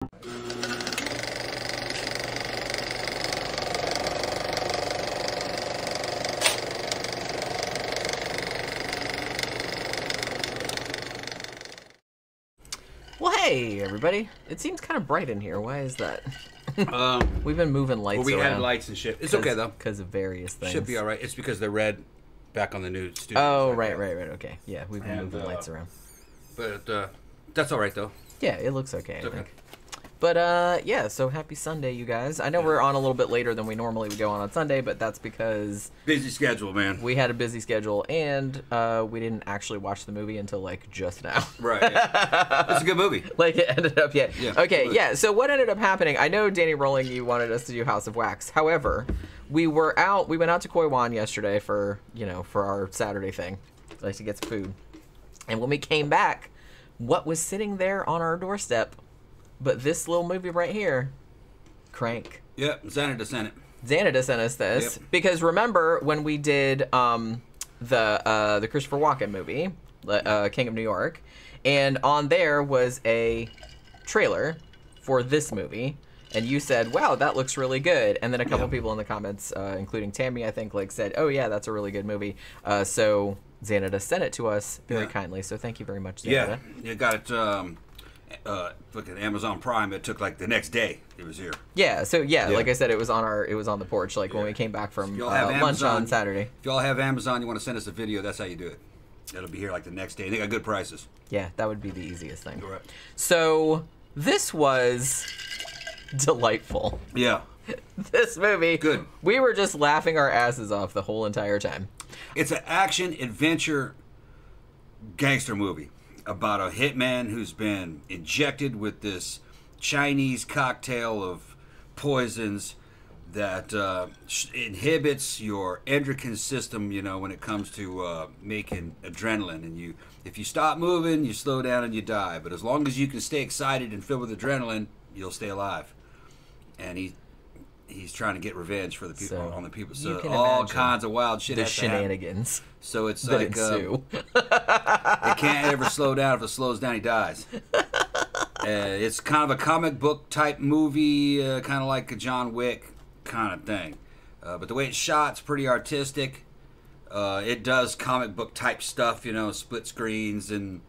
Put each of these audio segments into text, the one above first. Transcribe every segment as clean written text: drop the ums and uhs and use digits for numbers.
Well, hey, everybody. It seems kind of bright in here. Why is that? We've been moving lights around. We had lights and shit. It's okay, though. Because of various things. Should be all right. It's because they're red back on the new studio. Oh, right. Okay. Yeah, we've been moving lights around. But that's all right, though. Yeah, it looks okay, I think. But, yeah, so happy Sunday, you guys. I know we're on a little bit later than we normally would go on Sunday, but that's because... Busy schedule, man. We had a busy schedule, and we didn't actually watch the movie until, like, just now. Right. Yeah. It's a good movie. Like, it ended up, yeah. Okay, yeah, so what ended up happening, I know, Danny Rolling, you wanted us to do House of Wax. However, we went out to Koi Wan yesterday for, for our Saturday thing, like to get some food. And when we came back, what was sitting there on our doorstep but this little movie right here, Crank. Yep, Xánada sent it. Xánada sent us this because remember when we did the Christopher Walken movie, King of New York, and on there was a trailer for this movie, and you said, "Wow, that looks really good." And then a couple people in the comments, including Tammy, I think, like said, "Oh yeah, that's a really good movie." So Xánada sent it to us very kindly. So thank you very much, Xánada. Yeah, you got it. Look at Amazon Prime. It took like the next day. It was here. Yeah. So like I said, it was on the porch. Like when we came back from lunch on Saturday. If y'all have Amazon, you want to send us a video. That's how you do it. It'll be here like the next day. They got good prices. Yeah, that would be the easiest thing. Right. So this was delightful. Yeah. This movie. Good. We were just laughing our asses off the whole entire time. It's an action adventure gangster movie about a hitman who's been injected with this Chinese cocktail of poisons that inhibits your endocrine system, when it comes to making adrenaline. And if you stop moving, you slow down and you die. But as long as you can stay excited and filled with adrenaline, you'll stay alive. And he's trying to get revenge for the people on the people. So all kinds of wild shit. The shenanigans. So it's like it can't ever slow down. If it slows down, he dies. It's kind of a comic book type movie, kind of like a John Wick kind of thing. But the way it's shot, it's pretty artistic. It does comic book type stuff, split screens and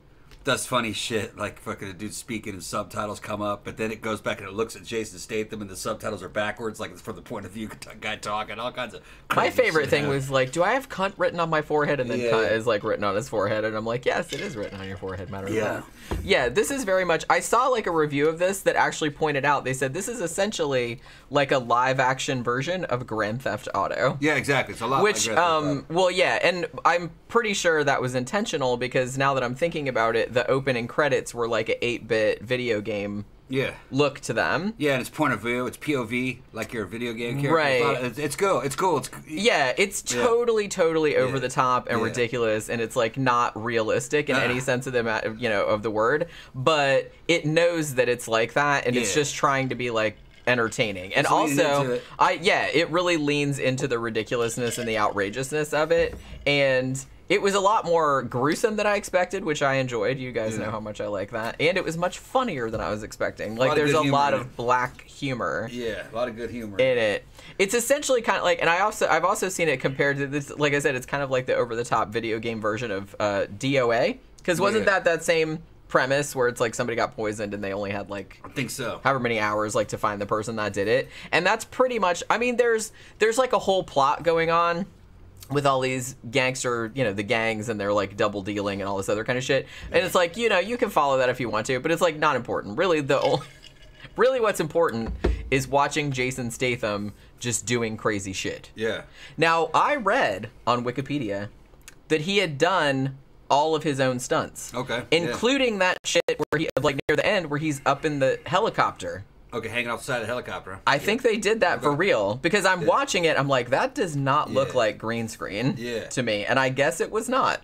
does funny shit, like fucking a dude speaking and subtitles come up, but then it goes back and it looks at Jason Statham and the subtitles are backwards, like it's from the point of view guy talking, all kinds of My favorite thing was like, do I have cunt written on my forehead? And then cunt is like written on his forehead, and I'm like, yes, it is written on your forehead, matter of fact. Yeah, this is very much, I saw like a review of this that actually pointed out, they said this is essentially like a live action version of Grand Theft Auto. Yeah, exactly. It's a lot like Grand Theft Auto. Well, yeah, and I'm pretty sure that was intentional because now that I'm thinking about it, the opening credits were like an 8-bit video game look to them. Yeah, and it's point of view, it's POV, like you're a video game character. Right. It's cool. Yeah, it's totally over the top and ridiculous, and it's like not realistic in any sense of the of the word, but it knows that it's like that, and it's just trying to be like entertaining. And also it really leans into the ridiculousness and the outrageousness of it, and it was a lot more gruesome than I expected, which I enjoyed. You guys know how much I like that. And it was much funnier than I was expecting. Like, there's a lot of black humor. Yeah, a lot of good humor in it. It's essentially kind of like, and I've also seen it compared to this, like I said, it's kind of like the over-the-top video game version of DOA. Because wasn't that same premise where it's like somebody got poisoned and they only had like, I think so, however many hours like to find the person that did it. And that's pretty much, I mean, there's like a whole plot going on with all these gangster, the gangs, and they're like double dealing and all this other kind of shit. And it's like, you can follow that if you want to, but it's like not important. Really, really what's important is watching Jason Statham just doing crazy shit. Yeah. Now, I read on Wikipedia that he had done all of his own stunts. Okay. Including that shit where he, like near the end, where he's up in the helicopter. Okay, hanging off the side of the helicopter. I think they did that for real, because I'm watching it, I'm like, that does not look like green screen to me, and I guess it was not.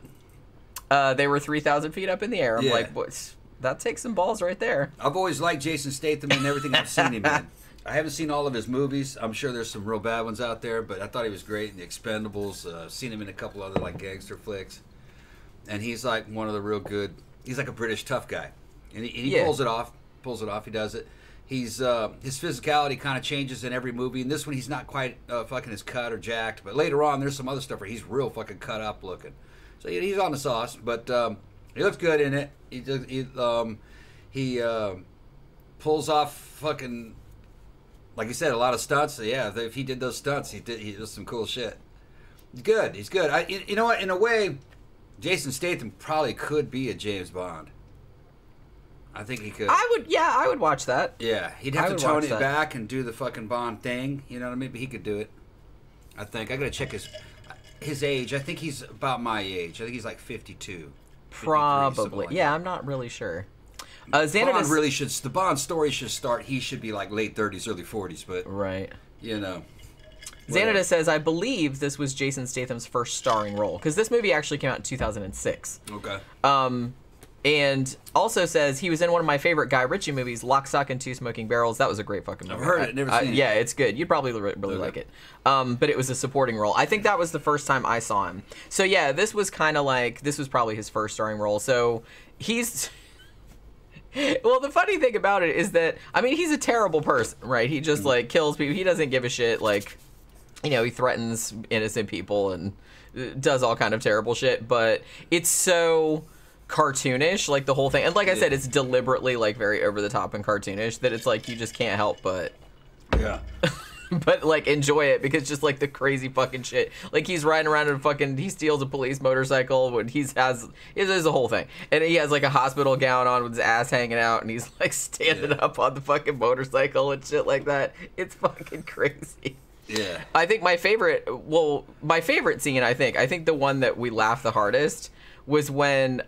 They were 3,000 feet up in the air. I'm like, what? That takes some balls right there. I've always liked Jason Statham and everything I've seen him in. I haven't seen all of his movies. I'm sure there's some real bad ones out there, but I thought he was great in The Expendables. I've seen him in a couple other like gangster flicks, and he's like one of the real good. He's like a British tough guy, and he pulls it off. He does it. His physicality kind of changes in every movie. In this one, he's not quite fucking as cut or jacked. But later on, there's some other stuff where he's real fucking cut up looking. So he's on the sauce. But he looks good in it. He pulls off fucking, like you said, a lot of stunts. So yeah, if he did those stunts, he does some cool shit. He's good. He's good. You know what? In a way, Jason Statham probably could be a James Bond. I think he could. I would watch that. Yeah, he'd have to tone it back and do the fucking Bond thing. You know what I mean? But he could do it. I think. I gotta check his age. I think he's about my age. I think he's like 52. Probably. Yeah, I'm not really sure. Xánada really should. The Bond story should start. He should be like late 30s, early 40s. But right. You know. Xánada says, I believe this was Jason Statham's first starring role because this movie actually came out in 2006. Okay. And also says he was in one of my favorite Guy Ritchie movies, Lock, Stock, and Two Smoking Barrels. That was a great fucking movie. I've heard it, never seen it. Yeah, it's good. You'd probably really like it. But it was a supporting role. I think that was the first time I saw him. So yeah, this was kind of like, this was probably his first starring role. So he's... Well, the funny thing about it is that, I mean, he's a terrible person, right? He just, like, kills people. He doesn't give a shit, like, you know, he threatens innocent people and does all kind of terrible shit. But it's so... cartoonish, like the whole thing, and like I said, it's deliberately like very over the top and cartoonish that it's like you just can't help but but like enjoy it because just like the crazy fucking shit, like he's riding around in he steals a police motorcycle when there's a whole thing, and he has like a hospital gown on with his ass hanging out, and he's like standing up on the fucking motorcycle and shit like that. It's fucking crazy. Yeah, I think my favorite scene, I think the one that we laughed the hardest was when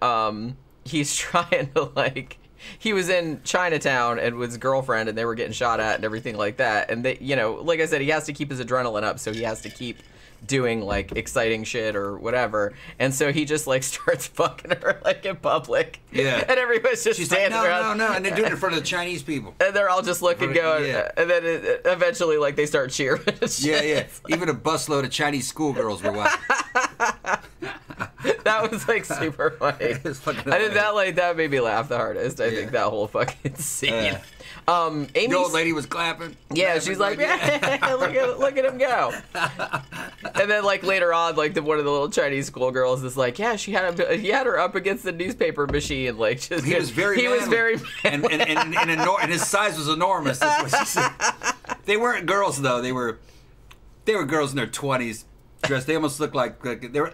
he's trying to, like, he was in Chinatown and with his girlfriend and they were getting shot at and everything like that. And they, you know, like I said, he has to keep his adrenaline up, so he has to keep doing like exciting shit or whatever. And so he just like starts fucking her like in public. Yeah. And everybody's just standing around. No. And they're doing it in front of the Chinese people. And they're all just looking, going, and then eventually like they start cheering. Yeah. Even a busload of Chinese schoolgirls were watching. That was like super funny. I think that made me laugh the hardest. I think that whole fucking scene. The old lady was clapping. Yeah, she's like, look at him go. And then like later on, like one of the little Chinese schoolgirls is like, yeah, he had her up against the newspaper machine, like just he was very and his size was enormous. That's what she said. They weren't girls though. They were girls in their 20s. Dressed, they almost look like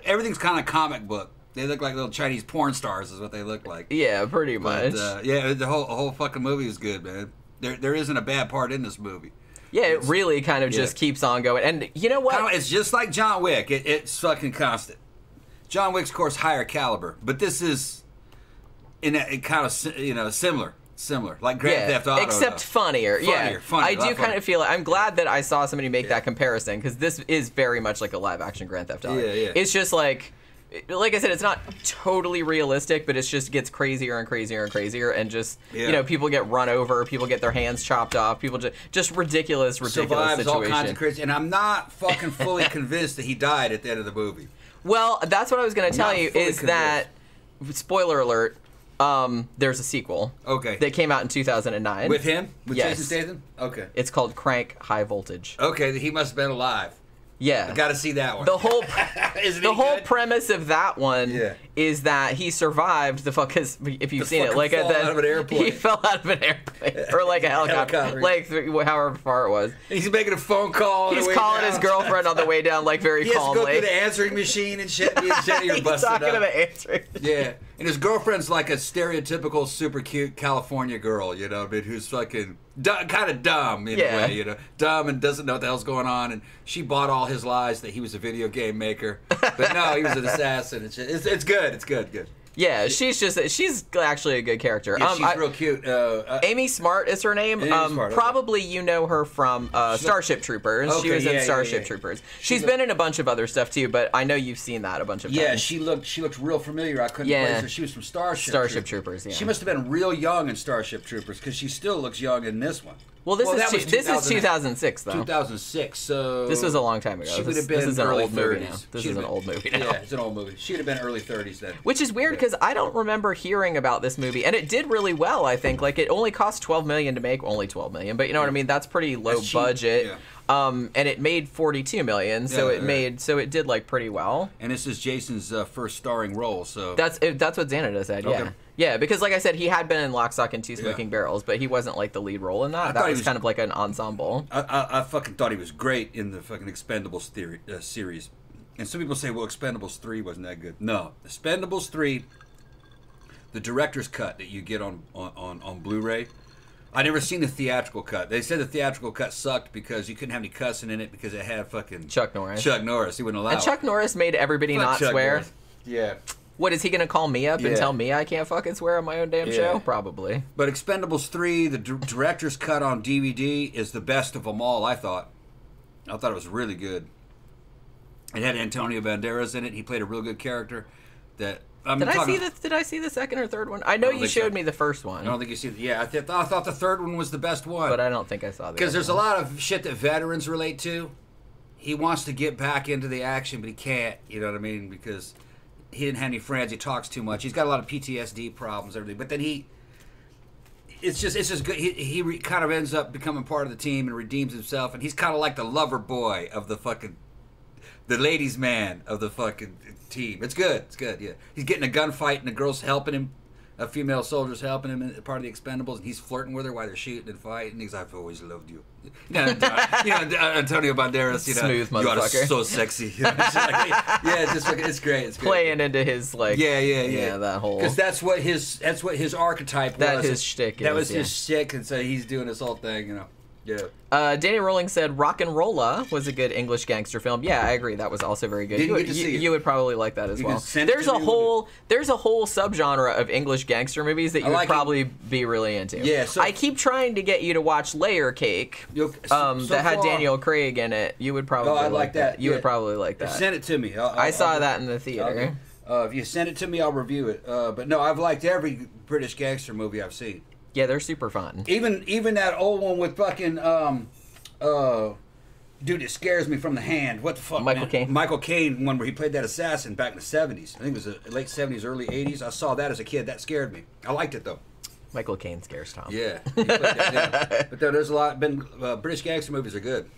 everything's kind of comic book. They look like little Chinese porn stars, is what they look like. Yeah, pretty much. Yeah, the whole fucking movie is good, man. There isn't a bad part in this movie. Yeah, it really kind of just keeps on going. And you know what? It's just like John Wick. It's fucking constant. John Wick's, of course, higher caliber, but this is kind of similar. Like Grand Theft Auto, except funnier. Funnier. I do kind of feel it. I'm glad that I saw somebody make that comparison because this is very much like a live action Grand Theft Auto. Yeah. It's just like I said, it's not totally realistic, but it just gets crazier and crazier and crazier, and just you know, people get run over, people get their hands chopped off, people just ridiculous survives situation. All kinds of crazy, and I'm not fucking fully convinced that he died at the end of the movie. Well, that's what I was going to tell you is that spoiler alert. There's a sequel. Okay. That came out in 2009. With him? With yes. Jason Statham? Okay. It's called Crank High Voltage. Okay, he must have been alive. Yeah. I got to see that one. The whole premise of that one is that he survived because if you've seen it, like out of an airplane. He fell out of an airplane or like a helicopter. Like however far it was. He's making a phone call. He's calling his girlfriend on the way down, like very calmly. He has to go through the answering machine and shit. He's talking to the answering machine. Yeah. And his girlfriend's like a stereotypical super cute California girl, you know, who's fucking kind of dumb in a way, you know, dumb and doesn't know what the hell's going on. And she bought all his lies that he was a video game maker, but no, he was an assassin. It's good. It's good. Yeah, she's actually a good character. Yeah, she's real cute. Amy Smart is her name. Smart, probably you know her from Starship Troopers. Okay, she was in Starship Troopers. She's been in a bunch of other stuff too, but I know you've seen that a bunch of times. Yeah, she looked real familiar. I couldn't place her. She was from Starship Troopers. Yeah. She must have been real young in Starship Troopers because she still looks young in this one. Well, this is 2006 though. 2006. So this was a long time ago. She would have been this is an early old 30s. movie now. This is an old movie now. Yeah, it's an old movie. She'd have been early 30s then. Which is weird because I don't remember hearing about this movie, and it did really well. I think like it only cost $12 million to make, only $12 million, but you know what I mean. That's pretty low budget. Yeah. And it made $42 million, so it did like pretty well. And this is Jason's first starring role, so that's what Xánada said. Yeah, yeah, because like I said, he had been in Lock, Stock, and Two Smoking Barrels, but he wasn't like the lead role in that. That was kind of like an ensemble. I fucking thought he was great in the fucking Expendables series. And some people say, well, Expendables 3 wasn't that good. No, Expendables 3, the director's cut that you get on Blu-ray. I never seen the theatrical cut. They said the theatrical cut sucked because you couldn't have any cussing in it because it had fucking Chuck Norris. He wouldn't allow it. And Chuck Norris made everybody not swear. Norris. Yeah. What, is he going to call me up and tell me I can't fucking swear on my own damn show? Probably. But Expendables 3, the director's cut on DVD, is the best of them all, I thought. I thought it was really good. It had Antonio Banderas in it. He played a real good character. Did I see the second or third one? I know you showed me the first one. I don't think you see it. Yeah, I thought the third one was the best one. But I don't think I saw the because there's a lot of shit that veterans relate to. He wants to get back into the action, but he can't. You know what I mean? Because he didn't have any friends. He talks too much. He's got a lot of PTSD problems, everything. But then it's just good. He kind of ends up becoming part of the team and redeems himself. And he's kind of like the lover boy of the ladies' man of the fucking team. It's good. It's good, yeah. He's getting a gunfight and the girl's helping him. A female soldier's helping him in part of the Expendables, and he's flirting with her while they're shooting and fighting. He's like, I've always loved you. Antonio Banderas, smooth motherfucker. You are so sexy. It's great. It's great. Playing into his yeah, that whole because that's what his archetype was. That his shtick. That was his shtick, and so he's doing this whole thing, Yeah. Danny Rolling said Rock and Rolla was a good English gangster film. Yeah, I agree. That was also very good. You would probably like that as well. There's a whole subgenre of English gangster movies that you would probably be really into. Yeah. So I keep trying to get you to watch Layer Cake. That had Daniel Craig in it. You would probably like that. You would probably like that. Send it to me. I saw that in the theater. If you send it to me, I'll review it. But no, I've liked every British gangster movie I've seen. Yeah, they're super fun. Even that old one with fucking dude, it scares me from the hand. What the fuck, Michael Caine. Michael Caine, one where he played that assassin back in the 70s. I think it was the late 70s, early 80s. I saw that as a kid. That scared me. I liked it though. Michael Caine scares Tom. Yeah, but there's a lot. British gangster movies are good.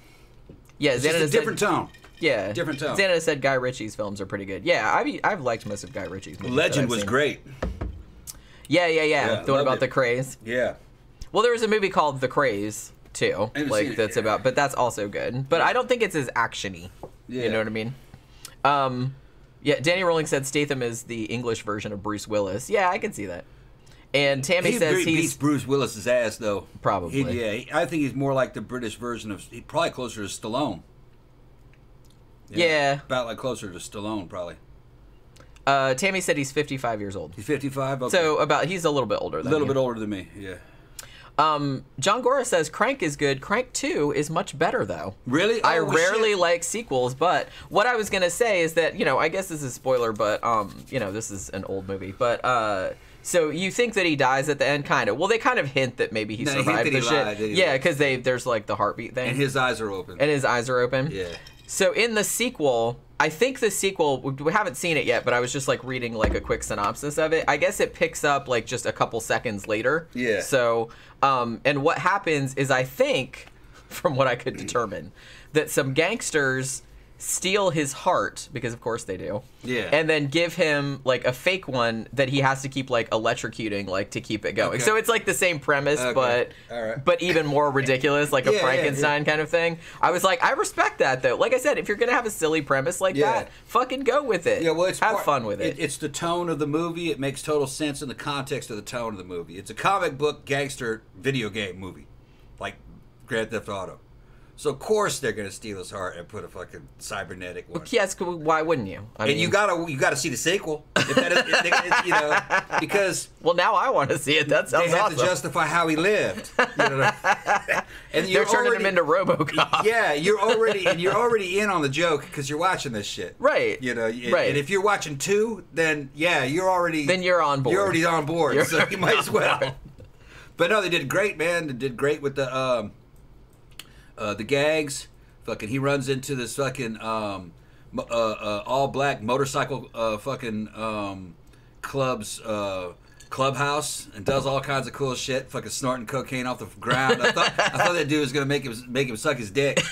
Yeah, it's just a different tone. Yeah, different tone. Xánada said Guy Ritchie's films are pretty good. Yeah, I've liked most of Guy Ritchie's movies. Legend was great. Yeah. The one about the craze. Yeah. Well, there was a movie called The Craze too, but that's also good. But I don't think it's as actiony. Yeah. You know what I mean? Yeah. Danny Rolling said Statham is the English version of Bruce Willis. Yeah, I can see that. And Tammy says he beats Bruce Willis's ass though. Probably. I think he's more like the British version of. He's probably closer to Stallone. Yeah. About like closer to Stallone, probably. Tammy said he's 55 years old. He's 55? Okay. So he's a little bit older than me. A little bit older than me, yeah. John Gora says Crank is good. Crank 2 is much better, though. Really? I rarely like sequels, but what I was going to say is that, I guess this is a spoiler, but, this is an old movie. But, so you think that he dies at the end, kind of. Well, they kind of hint that maybe he survived the shit. Yeah, because there's, like, the heartbeat thing. And his eyes are open. Yeah. So in the sequel, I think the sequel, we haven't seen it yet, but I was just like reading like a quick synopsis of it. I guess it picks up like just a couple seconds later. Yeah. So, and what happens is I think, from what I could determine, that some gangsters steal his heart, because of course they do. Yeah. And then give him like a fake one that he has to keep like electrocuting like to keep it going. Okay. So it's like the same premise, but even more ridiculous, like a Frankenstein kind of thing. I was like, I respect that though. Like I said, if you're gonna have a silly premise like that, fucking go with it. Yeah, well, have fun with it. It's the tone of the movie. It makes total sense in the context of the tone of the movie. It's a comic book gangster video game movie, like Grand Theft Auto. So of course they're gonna steal his heart and put a fucking cybernetic one. Yes, why wouldn't you? I mean, you gotta see the sequel, because now I want to see it. That sounds awesome. They have to justify how he lived. And they're turning him into RoboCop. Yeah, you're already in on the joke because you're watching this shit, right? Right. And if you're watching 2, then you're on board. You're already on board. So you might as well. But no, they did great, man. They did great with the gags. Fucking, he runs into this fucking all black motorcycle clubhouse and does all kinds of cool shit. Fucking snorting cocaine off the ground. I thought that dude was gonna make him suck his dick.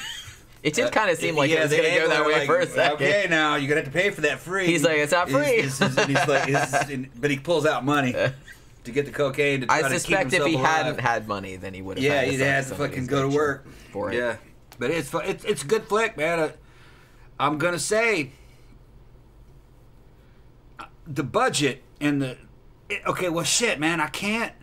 It did kind of seem like it was going to go that way for a second. Okay, now you're going to have to pay for that free. He's like, it's not free. But he pulls out money to get the cocaine to try to keep himself alive. I suspect if he hadn't had money, then he would have. Yeah, he'd had to fucking go to work for it. Yeah, but it's a good flick, man. I'm gonna say the budget and the okay. Well, shit, man. I can't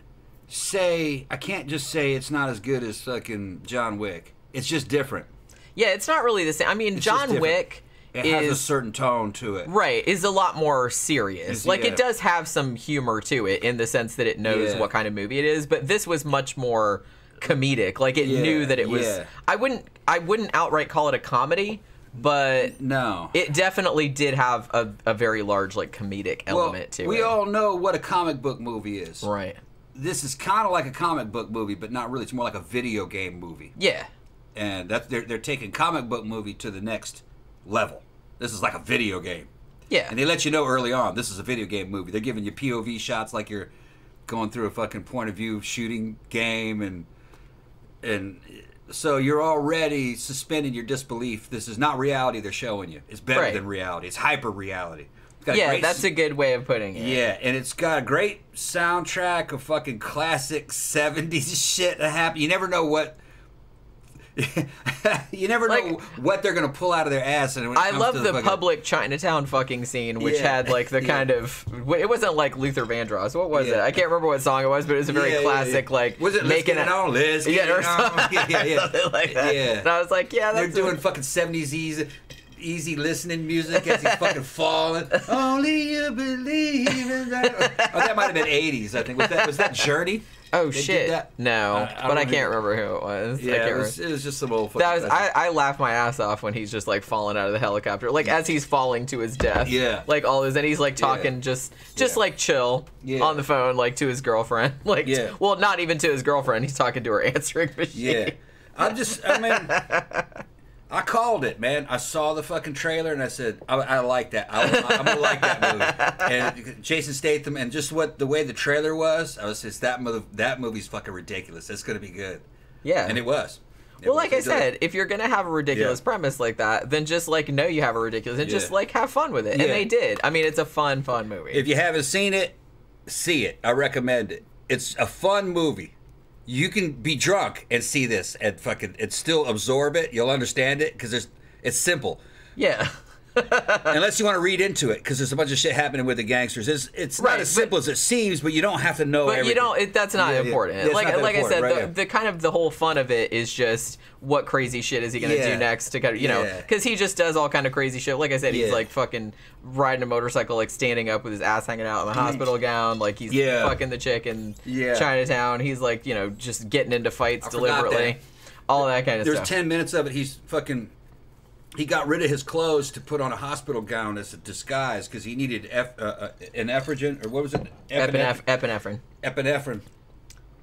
just say it's not as good as fucking John Wick. It's just different. Yeah, it's not really the same. I mean, John Wick has a certain tone to it. Right, is a lot more serious. Like, it does have some humor to it in the sense that it knows what kind of movie it is, but this was much more comedic. Like, it knew that it was... Yeah. I wouldn't outright call it a comedy, but... No. It definitely did have a very large, like, comedic element to it. We all know what a comic book movie is. Right. This is kind of like a comic book movie, but not really. It's more like a video game movie. Yeah. And they're taking comic book movie to the next level. This is like a video game. Yeah. And they let you know early on, this is a video game movie. They're giving you POV shots like you're going through a fucking point of view shooting game, and so you're already suspending your disbelief. This is not reality they're showing you. It's better than reality. It's hyper reality. Yeah, that's a good way of putting it. Yeah, and it's got a great soundtrack of fucking classic 70s shit that happened. You never know what... you never know what they're gonna pull out of their ass. And I love the public Chinatown fucking scene, which had like the kind of, it wasn't like Luther Vandross. What was it? I can't remember what song it was, but it was a very classic like was it making it on Liz? Or something like that. Yeah, and I was like, yeah, they're doing fucking 70s easy listening music as he's fucking falling. Only you believe in that. Oh, that might have been 80s. I think was that Journey? Oh shit! No, but I can't remember who it was. Yeah, it was just some old. I laughed my ass off when he's just like falling out of the helicopter, like as he's falling to his death. Yeah, like all this, and he's like talking just like chill on the phone, like to his girlfriend. Like, well, not even to his girlfriend. He's talking to her answering machine. Yeah, I called it, man. I saw the fucking trailer and I said, I like that. I'm gonna like that movie. And Jason Statham and just the way the trailer was, I was just that movie's fucking ridiculous. It's gonna be good. Yeah, and it was. Well, like I said, if you're gonna have a ridiculous premise like that, then just like know you have a ridiculous and just like have fun with it. And they did. I mean, it's a fun movie. If you haven't seen it, see it. I recommend it. It's a fun movie. You can be drunk and see this and still absorb it. You'll understand it because it's simple. Yeah. Unless you want to read into it, because there's a bunch of shit happening with the gangsters. It's not as simple as it seems, but you don't have to know everything. But you don't. That's not important. Yeah, like I said, right, the kind of the whole fun of it is just what crazy shit is he gonna do next to kind of because he just does all kind of crazy shit. Like I said, he's like fucking riding a motorcycle, like standing up with his ass hanging out in the hospital gown, like he's fucking the chick in Chinatown. He's like just getting into fights deliberately, all that kind of stuff. There's 10 minutes of it. He's fucking. He got rid of his clothes to put on a hospital gown as a disguise because he needed an ephedrine, or what was it? Epinephrine. Epinephrine.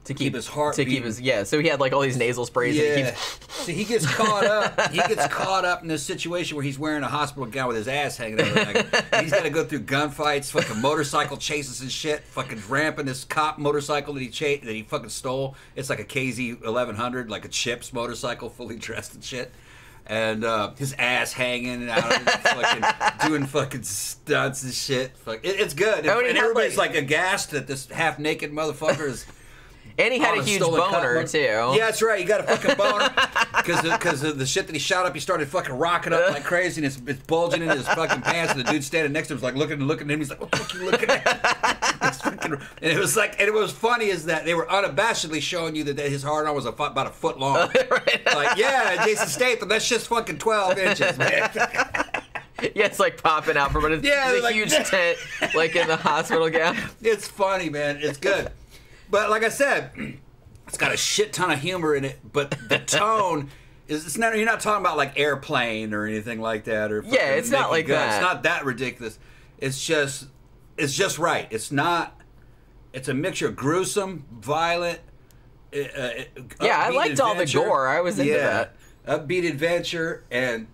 To keep his heart beating. So he had like all these nasal sprays. Yeah. And so he gets caught up. He gets caught up in this situation where he's wearing a hospital gown with his ass hanging out. He's got to go through gunfights, fucking motorcycle chases and shit, fucking ramping this cop motorcycle that he fucking stole. It's like a KZ 1100, like a Chips motorcycle, fully dressed and shit. And his ass hanging out, fucking doing fucking stunts and shit. It's good, and everybody's like aghast that this half-naked motherfucker is. And he had a huge boner too. Yeah, that's right. He got a fucking boner because of the shit that he shot up. He started fucking rocking up like crazy, and it's bulging in his fucking pants. And the dude standing next to him is like looking at him. He's like, "What the fuck are you looking at?" And it was like, and it was funny is that they were unabashedly showing you that his hard on was about a foot long. Right. Like, yeah, Jason Statham, that's just fucking 12 inches, man. Yeah, it's like popping out from it. It's a huge tent, like in the hospital gown. It's funny, man. It's good. But like I said, it's got a shit ton of humor in it, but the tone is not. You're not talking about like Airplane or anything like that, or it's not like that. It's not that ridiculous. It's just right. It's not. It's a mixture of gruesome, violent, I liked all the gore. I was into that. Upbeat adventure and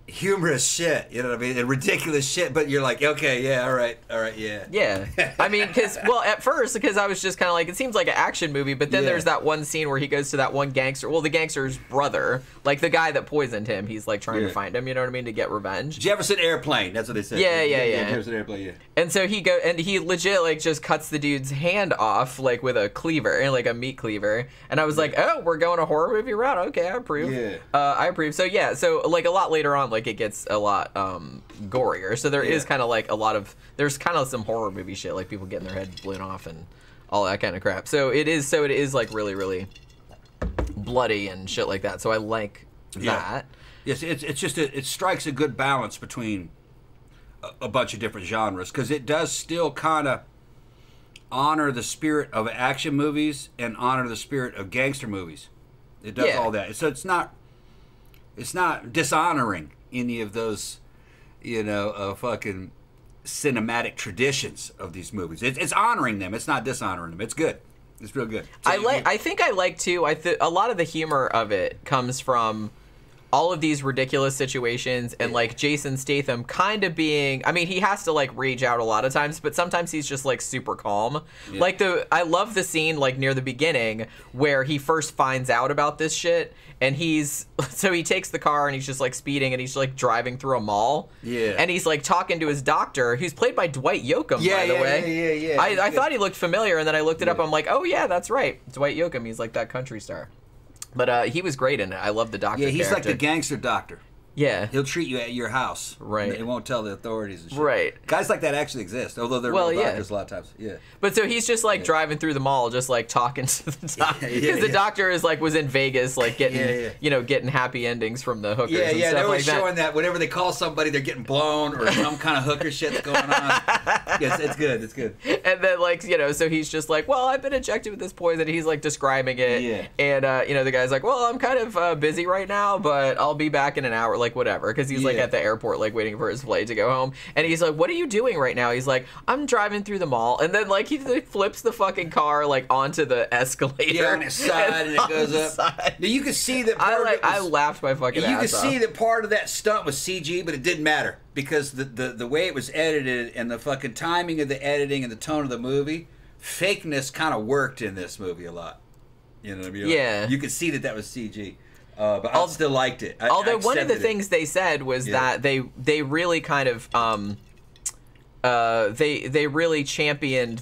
humorous shit, you know what I mean, and ridiculous shit, but you're like, okay, yeah, all right, yeah. Yeah. I mean, at first, because I was just kind of like, it seems like an action movie, but then there's that one scene where he goes to that one gangster, the gangster's brother, like the guy that poisoned him, he's like trying to find him, you know what I mean, to get revenge. Jefferson Airplane, that's what they said. Yeah. Jefferson Airplane, yeah. And so he legit, like, just cuts the dude's hand off, like, with a cleaver, like a meat cleaver, and I was like, oh, we're going a horror movie route? Okay, I approve. Yeah. I approve. So, like, a lot later on, like, it gets a lot gorier. So there is kind of like there's kind of some horror movie shit, like people getting their head blown off and all that kind of crap. So it is like really, really bloody and shit like that. So I like that. Yes, it's just it strikes a good balance between a bunch of different genres, because it does still kind of honor the spirit of action movies and honor the spirit of gangster movies. It does all that. So it's not dishonoring any of those, fucking cinematic traditions of these movies. It's honoring them. It's not dishonoring them. It's good. It's real good. So I think I like too. A lot of the humor of it comes from all of these ridiculous situations and like Jason Statham kind of being, I mean, he has to like rage out a lot of times, but sometimes he's just like super calm. Yeah. Like I love the scene like near the beginning where he first finds out about this shit, and so he takes the car and he's just like speeding and he's like driving through a mall. Yeah. And he's like talking to his doctor, who's played by Dwight Yoakam, by the way. Yeah. I thought he looked familiar, and then I looked it up. I'm like, oh yeah, that's right. Dwight Yoakam. He's like that country star. But he was great in it. I love the doctor. Yeah, he's character. like the gangster doctor. Yeah. He'll treat you at your house. Right. He won't tell the authorities and shit. Right. Guys like that actually exist, although they're real doctors a lot of times. Yeah. But so he's just like driving through the mall, just like talking to the doctor. Because the doctor is like, was in Vegas, like getting, getting happy endings from the hookers and stuff like that. They were showing that whenever they call somebody, they're getting blown or some kind of hooker shit's going on. Yes, it's good. It's good. And then like, so he's just like, well, I've been injected with this poison. He's like describing it. Yeah. And, the guy's like, well, I'm kind of busy right now, but I'll be back in an hour, like whatever. Because he's like at the airport, like waiting for his flight to go home, and he's like, what are you doing right now? He's like, I'm driving through the mall. And then like he flips the fucking car like onto the escalator on its side, and it goes up. Now you can see that I laughed my fucking ass off. You can see that part of that stunt was CG, but it didn't matter because the way it was edited and the fucking timing of the editing and the tone of the movie, fakeness kind of worked in this movie a lot. You know what I mean? Yeah. You could see that was CG. But I still liked it. Although one of the things they said was that they really kind of they really championed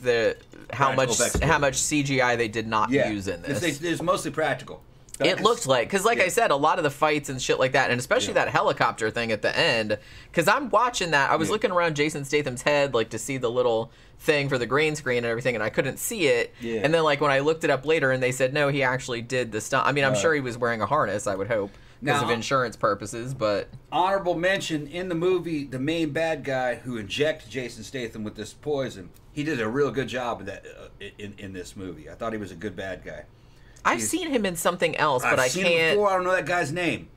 how much CGI they did not use in this. It's mostly practical. It looked like, because like I said, a lot of the fights and shit like that, and especially that helicopter thing at the end, because I'm watching that, I was looking around Jason Statham's head, like to see the little thing for the green screen and everything, and I couldn't see it. Yeah. And then like when I looked it up later, and they said no, he actually did the stunt. I mean, I'm sure he was wearing a harness, I would hope, because of insurance purposes. But honorable mention in the movie, the main bad guy who injected Jason Statham with this poison, he did a real good job of that in this movie. I thought he was a good bad guy. I've seen him in something else, but I can't. I've seen him before. I don't know that guy's name.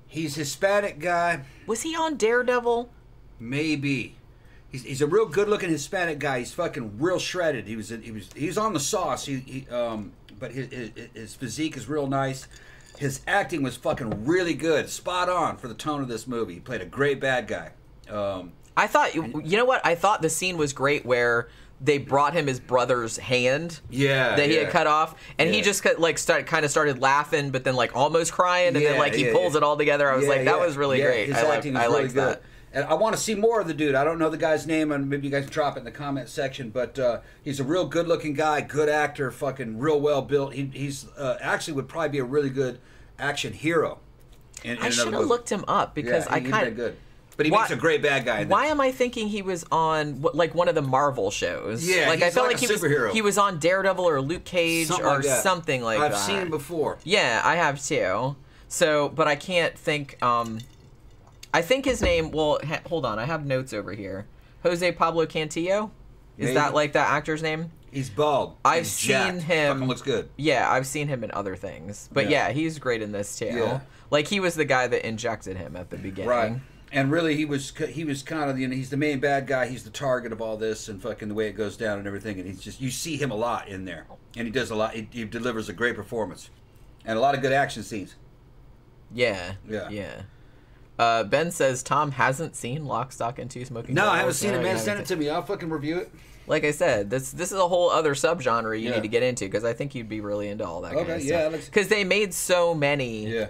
He's a Hispanic guy. Was he on Daredevil? Maybe. He's a real good-looking Hispanic guy. He's fucking real shredded. He's on the sauce. But his physique is real nice. His acting was fucking really good, spot on for the tone of this movie. He played a great bad guy. I thought, you know what? I thought the scene was great where they brought him his brother's hand that he had cut off, and he just like started laughing, but then like almost crying, and then like he pulls it all together. I was like, that was really great. His acting was really good. That. And I want to see more of the dude. I don't know the guy's name, and maybe you guys can drop it in the comment section, but he's a real good-looking guy, good actor, fucking real well built. He's actually would probably be a really good action hero. I should have looked him up because I kind of good. But he makes a great bad guy. Why am I thinking he was on like one of the Marvel shows? Yeah, like I felt like he was on Daredevil or Luke Cage or something like that. I've seen him before. Yeah, I have too. So, but I can't think. I think his name. Well, hold on. I have notes over here. Jose Pablo Cantillo. Is that like that actor's name? He's bald. I've seen him. Fucking looks good. Yeah, I've seen him in other things. But yeah, he's great in this too. Yeah. Like he was the guy that injected him at the beginning. Right. And really, he was kind of, you know, he's the main bad guy. He's the target of all this and fucking the way it goes down and everything. And he's just, you see him a lot in there, and he does a lot. He delivers a great performance, and a lot of good action scenes. Yeah. Ben says Tom hasn't seen Lock, Stock, and Two Smoking Barrels. No, I haven't seen it, man. Send it to me. I'll fucking review it. Like I said, this is a whole other subgenre you need to get into, because I think you'd be really into all that kind of stuff. Because they made so many. Yeah.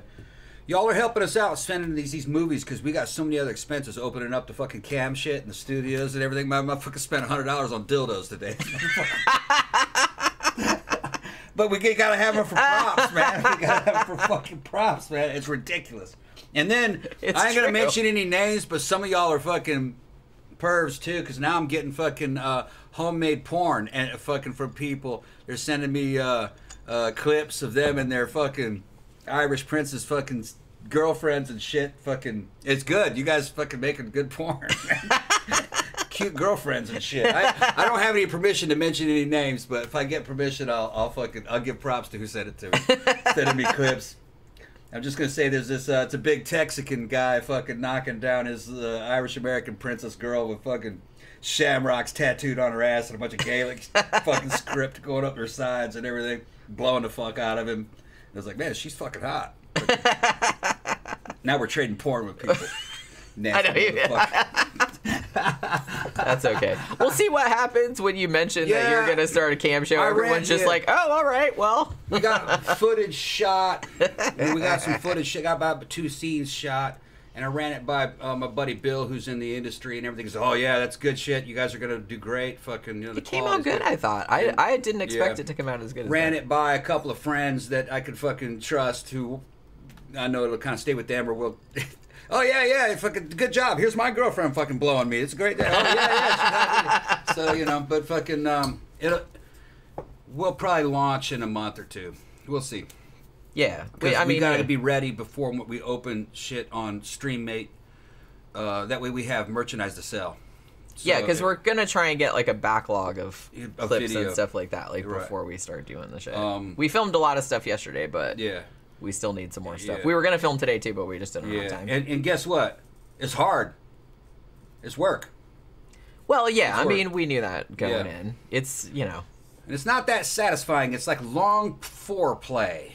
Y'all are helping us out spending these movies, because we got so many other expenses, opening up the fucking cam shit and the studios and everything. My motherfucker spent $100 on dildos today. But we gotta have them for props, man. We gotta have them for fucking props, man. It's ridiculous. And then, I ain't gonna mention any names, but some of y'all are fucking pervs too, because now I'm getting fucking homemade porn and fucking from people. They're sending me clips of them and their fucking Irish princess fucking girlfriends and shit. Fucking, it's good. You guys fucking making good porn. Cute girlfriends and shit. I don't have any permission to mention any names, but if I get permission, I'll give props to who sent it to me. Sending me clips. I'm just gonna say there's this. It's a big Texican guy fucking knocking down his Irish American princess girl with fucking shamrocks tattooed on her ass and a bunch of Gaelic fucking script going up her sides and everything, blowing the fuck out of him. I was like, man, she's fucking hot. Now we're trading porn with people. Nasty, I know you. That's okay. We'll see what happens when you mention that you're going to start a cam show. Everyone's just like, oh, all right, well. We got footage shot. And we got some footage. Got about 2 scenes shot. And I ran it by my buddy Bill, who's in the industry and everything. He said, oh, yeah, that's good shit. You guys are going to do great. Fucking, you know, it came out good, I thought. I didn't expect it to come out as good as ran it by a couple of friends that I could fucking trust, who I know it'll kind of stay with them, or will... Oh, yeah, fucking good job. Here's my girlfriend fucking blowing me. It's a great day. Oh, yeah. So, you know, but fucking, we'll probably launch in a month or 2. We'll see. Yeah. We got to be ready before we open shit on StreamMate. That way we have merchandise to sell. So, yeah, because we're going to try and get, like, a backlog of clips video and stuff like that, like, before we start doing the show. We filmed a lot of stuff yesterday, but... Yeah. We still need some more stuff. We were going to film today, too, but we just didn't have time. And guess what? It's hard. It's work. Well, yeah. I mean, we knew that going in. It's, you know. And it's not that satisfying. It's like long foreplay.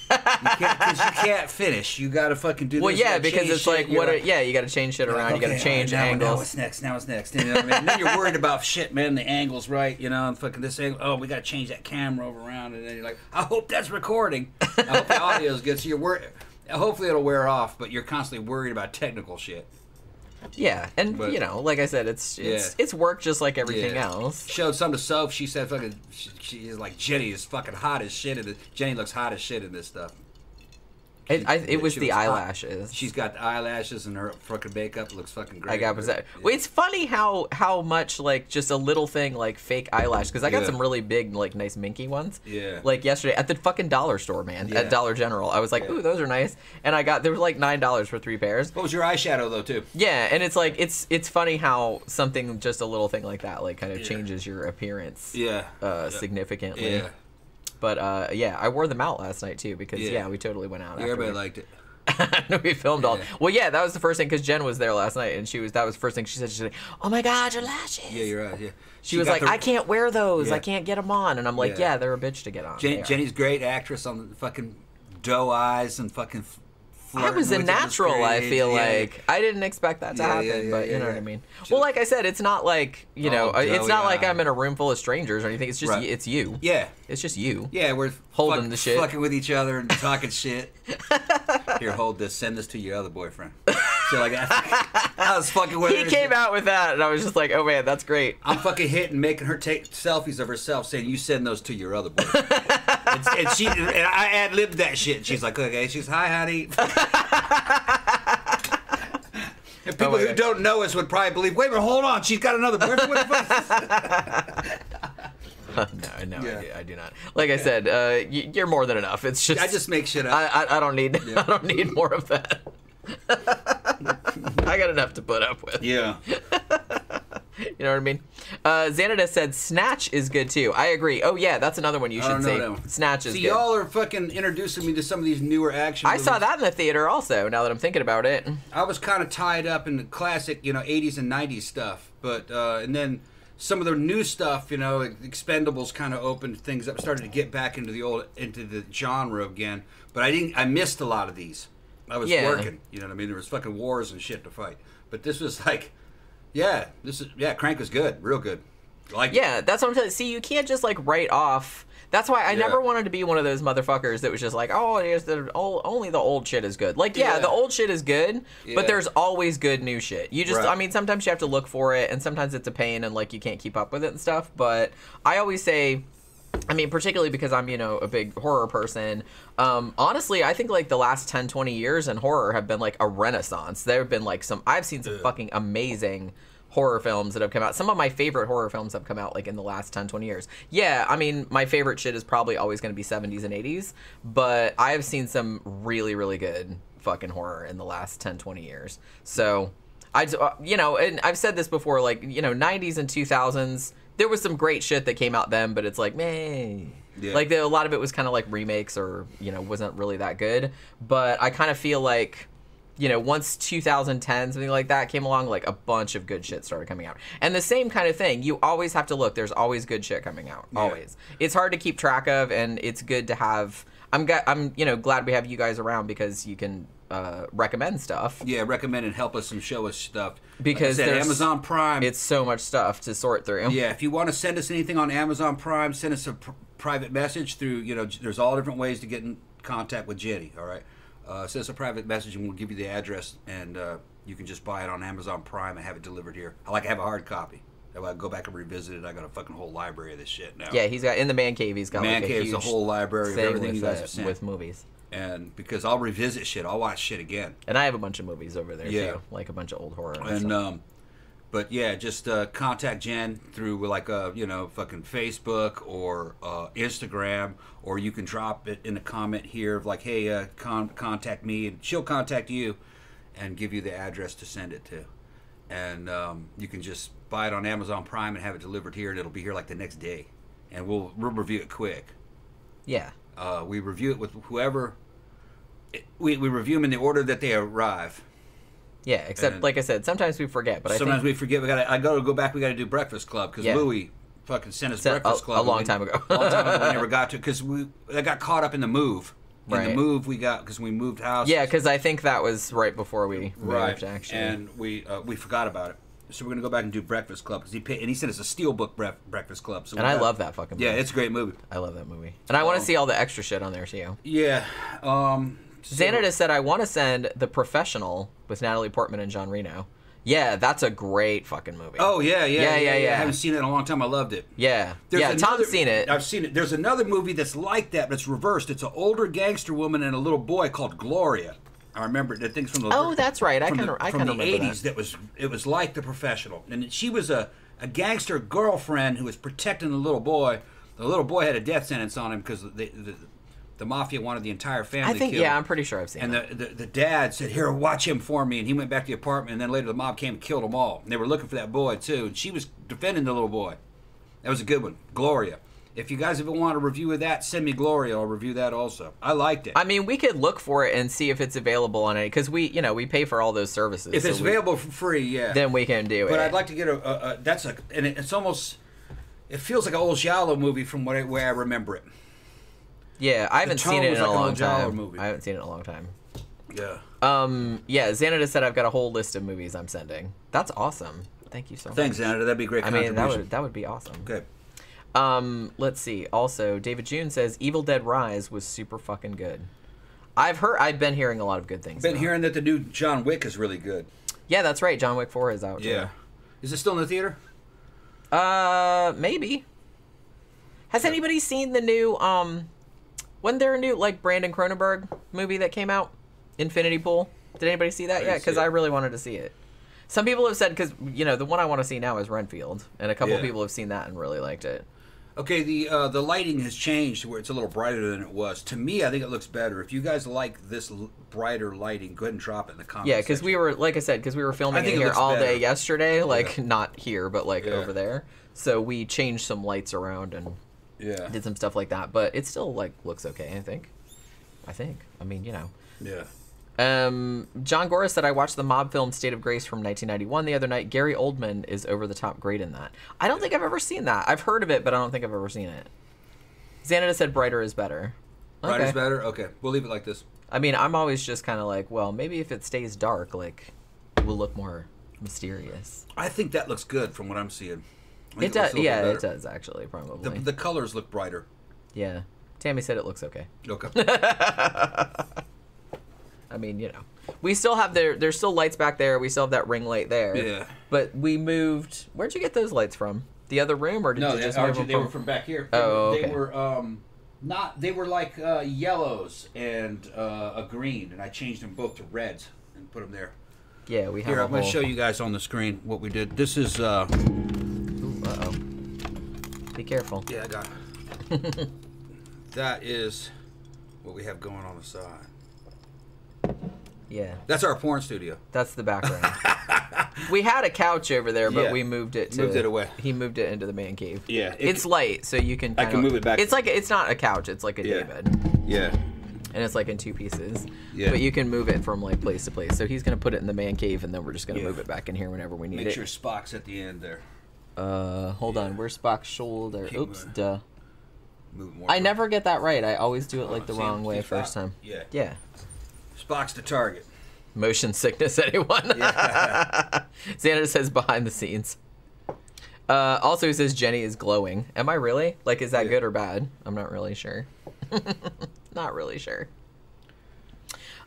Because you can't finish. You got to fucking do this. Well, yeah, because it's like, you got to change shit around. You got to change angles. Now what's next? You know what I mean? And then you're worried about shit, man. The angle's right, you know, and fucking this angle. Oh, we got to change that camera over around. And then you're like, I hope that's recording. I hope the audio's good. So you're worried. Hopefully it'll wear off, but you're constantly worried about technical shit. Yeah, and you know, like I said, it's work just like everything else. Showed some to Soph. She said, "Fucking," she's like, "Jenny is fucking hot as shit." And Jenny looks hot as shit in this stuff. It was the eyelashes. Hot. She's got the eyelashes and her fucking makeup looks fucking great. Well, it's funny how much like just a little thing like fake eyelash, because I got some really big like nice minky ones. Yeah. Like yesterday at the fucking dollar store, man, at Dollar General. I was like, ooh, those are nice, and there was like $9 for 3 pairs. What was your eyeshadow though too? Yeah, and it's like it's funny how something, just a little thing like that, like kind of changes your appearance. Significantly. Yeah. But I wore them out last night too, because we totally went out. Everybody liked it. We filmed all. Well, yeah, that was the first thing, because Jen was there last night, and that was the first thing she said. She said, "Oh my God, your lashes!" Yeah, you're right. Yeah. She was like, "I can't wear those. I can't get them on." And I'm like, "Yeah, they're a bitch to get on." Jenny's great actress on the fucking doe eyes and fucking. I was a natural, I feel like. I didn't expect that to happen, but you know what I mean. Well, like I said, it's not like, you know, it's not like I'm in a room full of strangers or anything. It's just, it's you. Yeah. It's just you. Yeah, we're holding the shit. Fucking with each other and talking shit. Here, hold this. Send this to your other boyfriend. So like, I was fucking with her. He came out with that, and I was just like, oh man, that's great. I'm fucking hitting, making her take selfies of herself, saying, you send those to your other boyfriend. and I ad-libbed that shit. And she's like, okay. She's, hi, honey. And people who don't know us would probably believe, wait a minute, hold on, she's got another boyfriend. What the fuck? No, I do not. Like I said, you're more than enough. It's just I just make shit up. I don't need I don't need more of that. I got enough to put up with. Yeah. You know what I mean? Xánada said Snatch is good too. I agree. Oh yeah, that's another one you should see. Snatch is good. Y'all are fucking introducing me to some of these newer action movies. I saw that in the theater also, now that I'm thinking about it. I was kind of tied up in the classic, 80s and 90s stuff. But, and then some of the new stuff, Expendables kind of opened things up, started to get back into the genre again. But I missed a lot of these. I was working, you know what I mean? There was fucking wars and shit to fight. But this was like, Crank was good, real good. That's what I'm telling you. See, you can't just like write off. That's why I never wanted to be one of those motherfuckers that was just like, only the old shit is good. Like, the old shit is good, but there's always good new shit. You just, I mean, sometimes you have to look for it, and sometimes it's a pain, and like you can't keep up with it and stuff. But I always say, I mean, particularly because I'm, a big horror person, honestly, I think like the last 10, 20 years in horror have been like a renaissance. There have been like I've seen some fucking amazing horror films that have come out. Some of my favorite horror films have come out like in the last 10, 20 years. Yeah, I mean, my favorite shit is probably always going to be 70s and 80s, but I have seen some really, really good fucking horror in the last 10, 20 years. So, and I've said this before, like, 90s and 2000s, there was some great shit that came out then, but it's like, meh. Yeah. Like, a lot of it was kind of like remakes or, wasn't really that good. But I kind of feel like, once 2010, something like that came along, like a bunch of good shit started coming out. And the same kind of thing, you always have to look. There's always good shit coming out. Yeah. Always. It's hard to keep track of, and it's good to have. I'm glad we have you guys around because you can recommend stuff. Yeah, recommend and help us and show us stuff. Because like I said, Amazon Prime. It's so much stuff to sort through. Yeah, if you want to send us anything on Amazon Prime, send us a private message through. There's all different ways to get in contact with Jenny. All right. Send us a private message and we'll give you the address, and you can just buy it on Amazon Prime and have it delivered here. I like to have a hard copy. If I go back and revisit it, I got a fucking whole library of this shit now. Yeah, he's got in the man cave. He's got man like cave's a whole library of everything you guys have sent with movies. And because I'll revisit shit, I'll watch shit again. And I have a bunch of movies over there too, like a bunch of old horror. And but yeah, just contact Jen through like fucking Facebook or Instagram, or you can drop it in a comment here of like, hey, contact me, and she'll contact you and give you the address to send it to. And you can just buy it on Amazon Prime and have it delivered here, and it'll be here like the next day, and we'll review it quick. Yeah. We review it with whoever. We review them in the order that they arrive. Yeah, except like I said, sometimes we forget. But sometimes we forget. I got to go back. We got to do Breakfast Club because Louie fucking sent us Breakfast Club a long time ago. A long time ago, we never got to because I got caught up in the move. Right. In the move we got because we moved houses. Yeah, because I think that was right before we moved actually, and we forgot about it. So we're gonna go back and do Breakfast Club because he sent us a Steelbook Breakfast Club. So I love that fucking movie. Yeah, it's a great movie. I love that movie, and I want to see all the extra shit on there too. Yeah. Xánada said, I want to send The Professional with Natalie Portman and John Reno. Yeah, that's a great fucking movie. Oh, yeah. I haven't seen it in a long time. I loved it. Yeah. Tom's seen it. I've seen it. There's another movie that's like that, but it's reversed. It's an older gangster woman and a little boy called Gloria. I remember the things from the... Oh, that's right. I can remember the 80s that. It was like The Professional. And she was a gangster girlfriend who was protecting the little boy. The little boy had a death sentence on him because the mafia wanted the entire family killed. Yeah, I'm pretty sure I've seen it. And the dad said, here, watch him for me. And he went back to the apartment, and then later the mob came and killed them all. And they were looking for that boy, too. And she was defending the little boy. That was a good one. Gloria. If you guys ever want a review of that, send me Gloria. I'll review that also. I liked it. I mean, we could look for it and see if it's available on any, because we pay for all those services. If it's available for free, yeah. Then we can do it. But I'd like to get and it's almost, it feels like an old Giallo movie from the way I remember it. Yeah, I haven't seen it in a long time. I haven't seen it in a long time. Yeah. Xánada said I've got a whole list of movies I'm sending. That's awesome. Thank you so much. Thanks, Xánada. That'd be a great contribution. I mean, that would be awesome. Okay. Let's see. Also, David June says Evil Dead Rise was super fucking good. I've been hearing a lot of good things. Been hearing that the new John Wick is really good. Yeah, that's right. John Wick 4 is out. Yeah. Too. Is it still in the theater? Maybe. Has anybody seen the new wasn't there a new like Brandon Cronenberg movie that came out? Infinity Pool. Did anybody see that yet? Because I really wanted to see it. Some people have said, because the one I want to see now is Renfield, and a couple of people have seen that and really liked it. Okay, the lighting has changed to where it's a little brighter than it was. To me, I think it looks better. If you guys like this brighter lighting, go ahead and drop it in the comments. Yeah, because we were, like I said, because we were filming it here all day yesterday, like not here, but like over there. So we changed some lights around and did some stuff like that. But it still like looks okay, I think. I mean, you know. Yeah. John Gora said, I watched the mob film State of Grace from 1991 the other night. Gary Oldman is over the top great in that. I don't think I've ever seen that. I've heard of it, but I don't think I've ever seen it. Xánada said brighter is better. Okay. Brighter is better? Okay. We'll leave it like this. I mean, I'm always just kind of like, well, maybe if it stays dark, like, it will look more mysterious. I think that looks good from what I'm seeing. It does. Yeah, it does, actually, probably. The colors look brighter. Yeah. Tammy said it looks okay. Okay. I mean, you know, we still have there's still lights back there. We still have that ring light there. Yeah. But we moved. Where'd you get those lights from? The other room, or did you just move them they were from back here. Okay. They were they were like yellows and a green, and I changed them both to reds and put them there. Yeah, we have. Here, I'm going to show you guys on the screen what we did. This is. Ooh, uh-oh. Be careful. Yeah, I got it. That is what we have going on the side. Yeah. That's our porn studio. That's the background. We had a couch over there, but we moved it to... Moved it away. He moved it into the man cave. Yeah. It's light, so you can... I can move it back. It's like... It's not a couch. It's like a day bed. Yeah. And it's like in two pieces. Yeah. But you can move it from like place to place. So he's going to put it in the man cave, and then we're just going to move it back in here whenever we need it. Make sure Spock's at the end there. Hold on. Where's Spock's shoulder? Oops, duh. Move more. I never get that right. I always do it like the wrong way first time. Yeah. Yeah. Spock's the target. Motion sickness, anyone? Yeah. Xánada says behind the scenes. Also, he says Jenny is glowing. Am I really? Like, is that good or bad? I'm not really sure. Not really sure.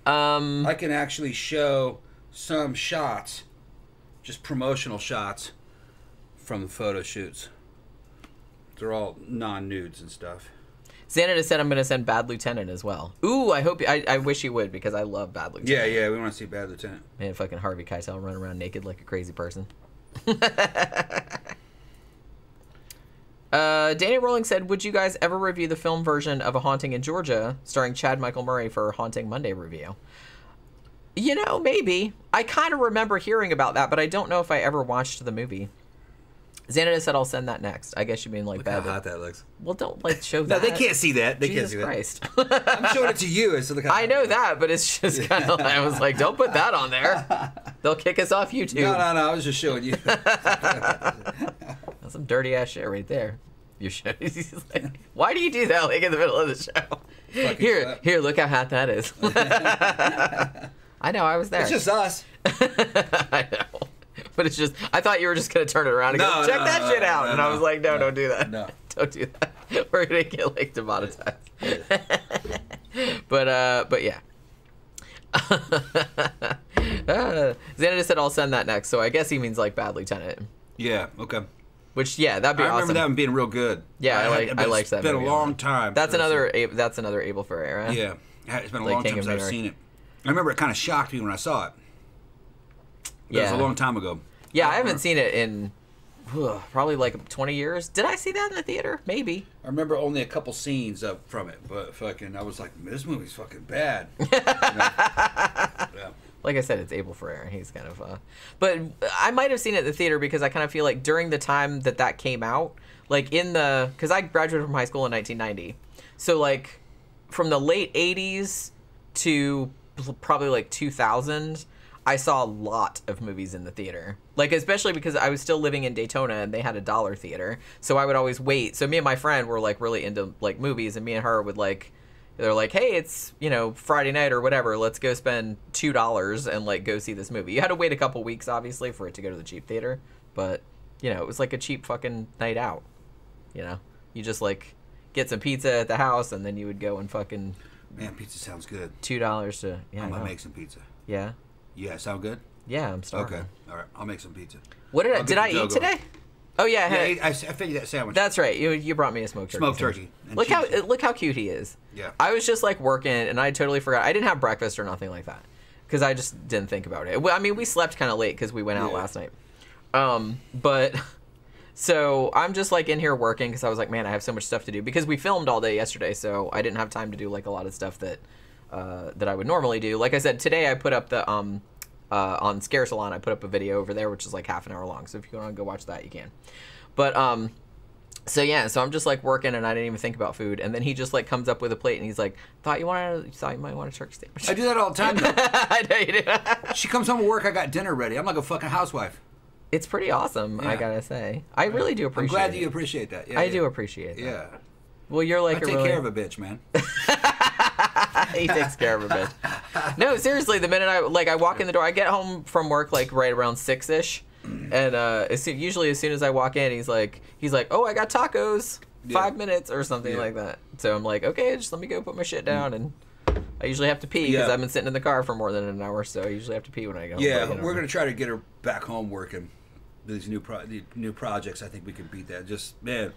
I can actually show some shots, just promotional shots from the photo shoots. They're all non-nudes and stuff. Xánada said I'm going to send Bad Lieutenant as well. Ooh, I wish he would, because I love Bad Lieutenant. Yeah, we want to see Bad Lieutenant. Man, fucking Harvey Keitel run around naked like a crazy person. Danny Rowling said, would you guys ever review the film version of A Haunting in Georgia starring Chad Michael Murray for Haunting Monday review? You know, maybe. I kind of remember hearing about that, but I don't know if I ever watched the movie. Xánada said I'll send that next. I guess you mean like Look how hot that looks. Well, don't like show that. No, they can't see that. They Jesus can't see that. Christ. I'm showing it to you. So I know that, but it's just kind of. I was like, don't put that on there. They'll kick us off YouTube. No. I was just showing you. That's some dirty ass shit right there. You're showing. Like, why do you do that like in the middle of the show? Here, look how hot that is. I know, I was there. It's just us. I know. But it's just, I thought you were just going to turn it around and go, check that shit out. And I was like, no, don't do that. No. Don't do that. We're going to get, like, demonetized. But yeah. Xánada said I'll send that next. So I guess he means, like, Bad Lieutenant. Yeah, okay. Which, yeah, that'd be awesome. I remember that one being real good. Yeah, I liked that. It's been a long time. That's another Abel Ferreira. Yeah. It's been a long time since I've seen it. I remember it kind of shocked me when I saw it. It was a long time ago. Yeah, I haven't seen it in probably like 20 years. Did I see that in the theater? Maybe. I remember only a couple scenes from it, but fucking, I was like, this movie's fucking bad. Yeah. Like I said, it's Abel Ferreira. He's kind of... But I might have seen it in the theater because I kind of feel like during the time that came out, like in the... Because I graduated from high school in 1990. So like from the late 80s to probably like 2000... I saw a lot of movies in the theater. Like, especially because I was still living in Daytona and they had a dollar theater. So I would always wait. So me and my friend were, like, really into, like, movies. And me and her would, like, they're like, hey, it's, you know, Friday night or whatever. Let's go spend $2 and, like, go see this movie. You had to wait a couple weeks, obviously, for it to go to the cheap theater. But, you know, it was like a cheap fucking night out. You know? You just, like, get some pizza at the house and then you would go and fucking... Man, pizza sounds good. $2 to... Yeah, I'm going to make some pizza. Yeah? Yeah, sound good? Yeah, I'm starving. Okay, all right. I'll make some pizza. What did I eat today? Oh yeah, I fed you that sandwich. That's right. You brought me a smoked turkey. Smoked turkey. Look how cute he is. Yeah. I was just like working, and I totally forgot. I didn't have breakfast or nothing like that because I just didn't think about it. I mean, we slept kind of late because we went out last night. But So I'm just like in here working because I was like, man, I have so much stuff to do because we filmed all day yesterday, so I didn't have time to do like a lot of stuff that that I would normally do. Like I said, today I put up the on Scare Salon, I put up a video over there which is like half an hour long. So if you want to go watch that, you can. But so yeah, so I'm just like working and I didn't even think about food. And then he just like comes up with a plate and he's like, thought you might want a turkey sandwich. I do that all the time though. I know you do. She comes home from work, I got dinner ready. I'm like a fucking housewife. It's pretty awesome, I gotta say. I really do appreciate it. I'm glad that you appreciate that. Yeah, I do appreciate that. Yeah. Well, you're like I take care of a bitch, man. He takes care of a bitch. No, seriously, the minute I walk in the door, I get home from work like right around 6-ish. And usually as soon as I walk in, he's like, oh, I got tacos, 5 minutes or something like that. So I'm like, okay, just let me go put my shit down. And I usually have to pee because I've been sitting in the car for more than an hour. So I usually have to pee when I go. Yeah, we're going to try to get her back home working. These new projects, I think we can beat that. Just, man,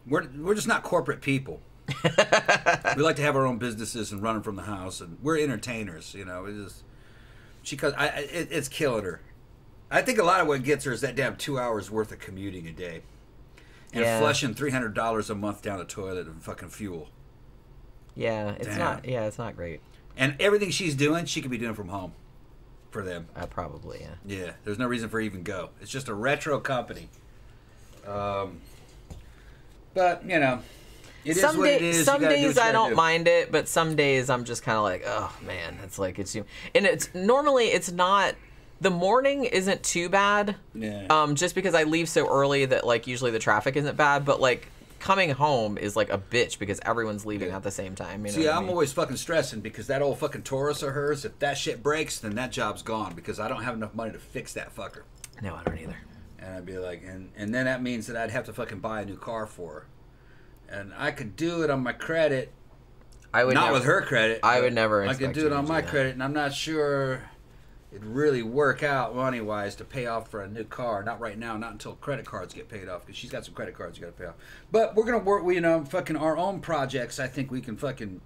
we're just not corporate people. We like to have our own businesses and run them from the house. And we're entertainers, you know. It's killing her. I think a lot of what gets her is that damn 2 hours worth of commuting a day, and flushing $300 a month down the toilet and fucking fuel. Yeah, it's not. Yeah, it's not great. And everything she's doing, she could be doing from home, for them. Probably, yeah. Yeah, there's no reason for her to even go. It's just a retro company. But you know, it is what it is. Some days I don't mind it, but some days I'm just kind of like, oh man, it's like and it's normally it's not. The morning isn't too bad, just because I leave so early that like usually the traffic isn't bad. But like coming home is like a bitch because everyone's leaving at the same time. You know what I mean? Always fucking stressing because that old fucking Taurus of hers, if that shit breaks, then that job's gone because I don't have enough money to fix that fucker. No, I don't either. And I'd be like, and then that means that I'd have to fucking buy a new car for her, and I could do it on my credit. I would not with her credit. I would never. I could do it on my credit, and I'm not sure it'd really work out money-wise to pay off for a new car. Not right now, not until credit cards get paid off, because she's got some credit cards you got to pay off. But we're going to work, fucking our own projects. I think we can fucking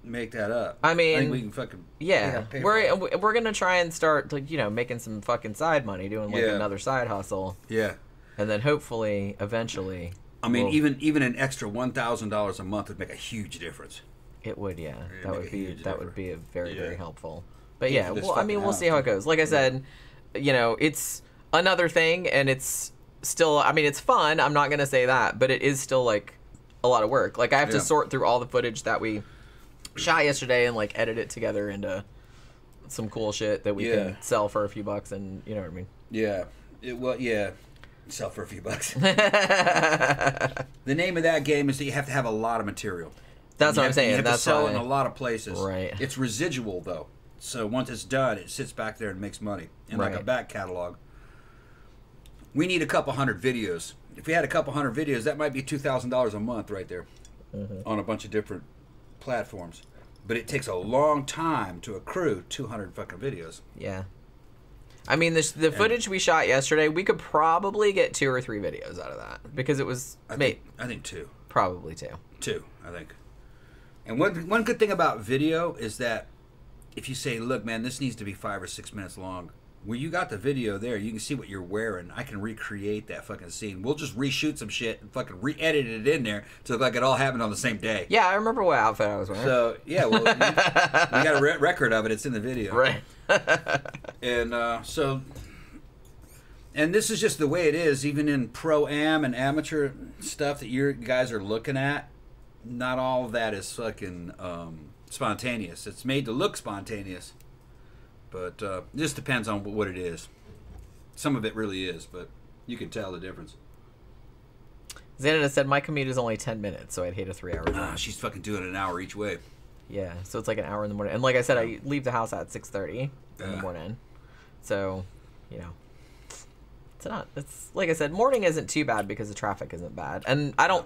make that up. I mean, I think we can fucking... we're going to try and start, like, making some fucking side money, doing, like, another side hustle. Yeah. And then hopefully, eventually... I mean, even an extra $1,000 a month would make a huge difference. It would, yeah. That would be a very, very helpful. But yeah, well, I mean, we'll see how it goes. Like I said, it's another thing, and it's still, I mean, it's fun. I'm not going to say that, but it is still, like, a lot of work. Like, I have to sort through all the footage that we shot yesterday and, like, edit it together into some cool shit that we can sell for a few bucks, and you know what I mean? Yeah. Sell for a few bucks. The name of that game is that you have to have a lot of material. That's what I'm saying. You have to sell it in a lot of places. Right. It's residual, though. So once it's done, it sits back there and makes money. And like a back catalog. We need a couple hundred videos. If we had a couple hundred videos, that might be $2,000 a month right there on a bunch of different platforms. But it takes a long time to accrue 200 fucking videos. Yeah. I mean, the footage we shot yesterday, we could probably get 2 or 3 videos out of that. Because it was... I think 2. Probably 2. 2, I think. And one good thing about video is that if you say, look, man, this needs to be 5 or 6 minutes long, well, you got the video there. You can see what you're wearing. I can recreate that fucking scene. We'll just reshoot some shit and fucking re-edit it in there to look like it all happened on the same day. Yeah, I remember what outfit I was wearing. So, yeah, well, we got a record of it. It's in the video. Right. And and this is just the way it is, even in pro-am and amateur stuff that you guys are looking at. Not all of that is fucking spontaneous. It's made to look spontaneous, but it just depends on what it is. Some of it really is, but you can tell the difference. Xánada said my commute is only 10 minutes, so I'd hate a 3-hour drive. She's fucking doing an hour each way. Yeah, so it's like an hour in the morning. And like I said, I leave the house at 6:30 in the morning. So, it's like I said, morning isn't too bad because the traffic isn't bad. And I don't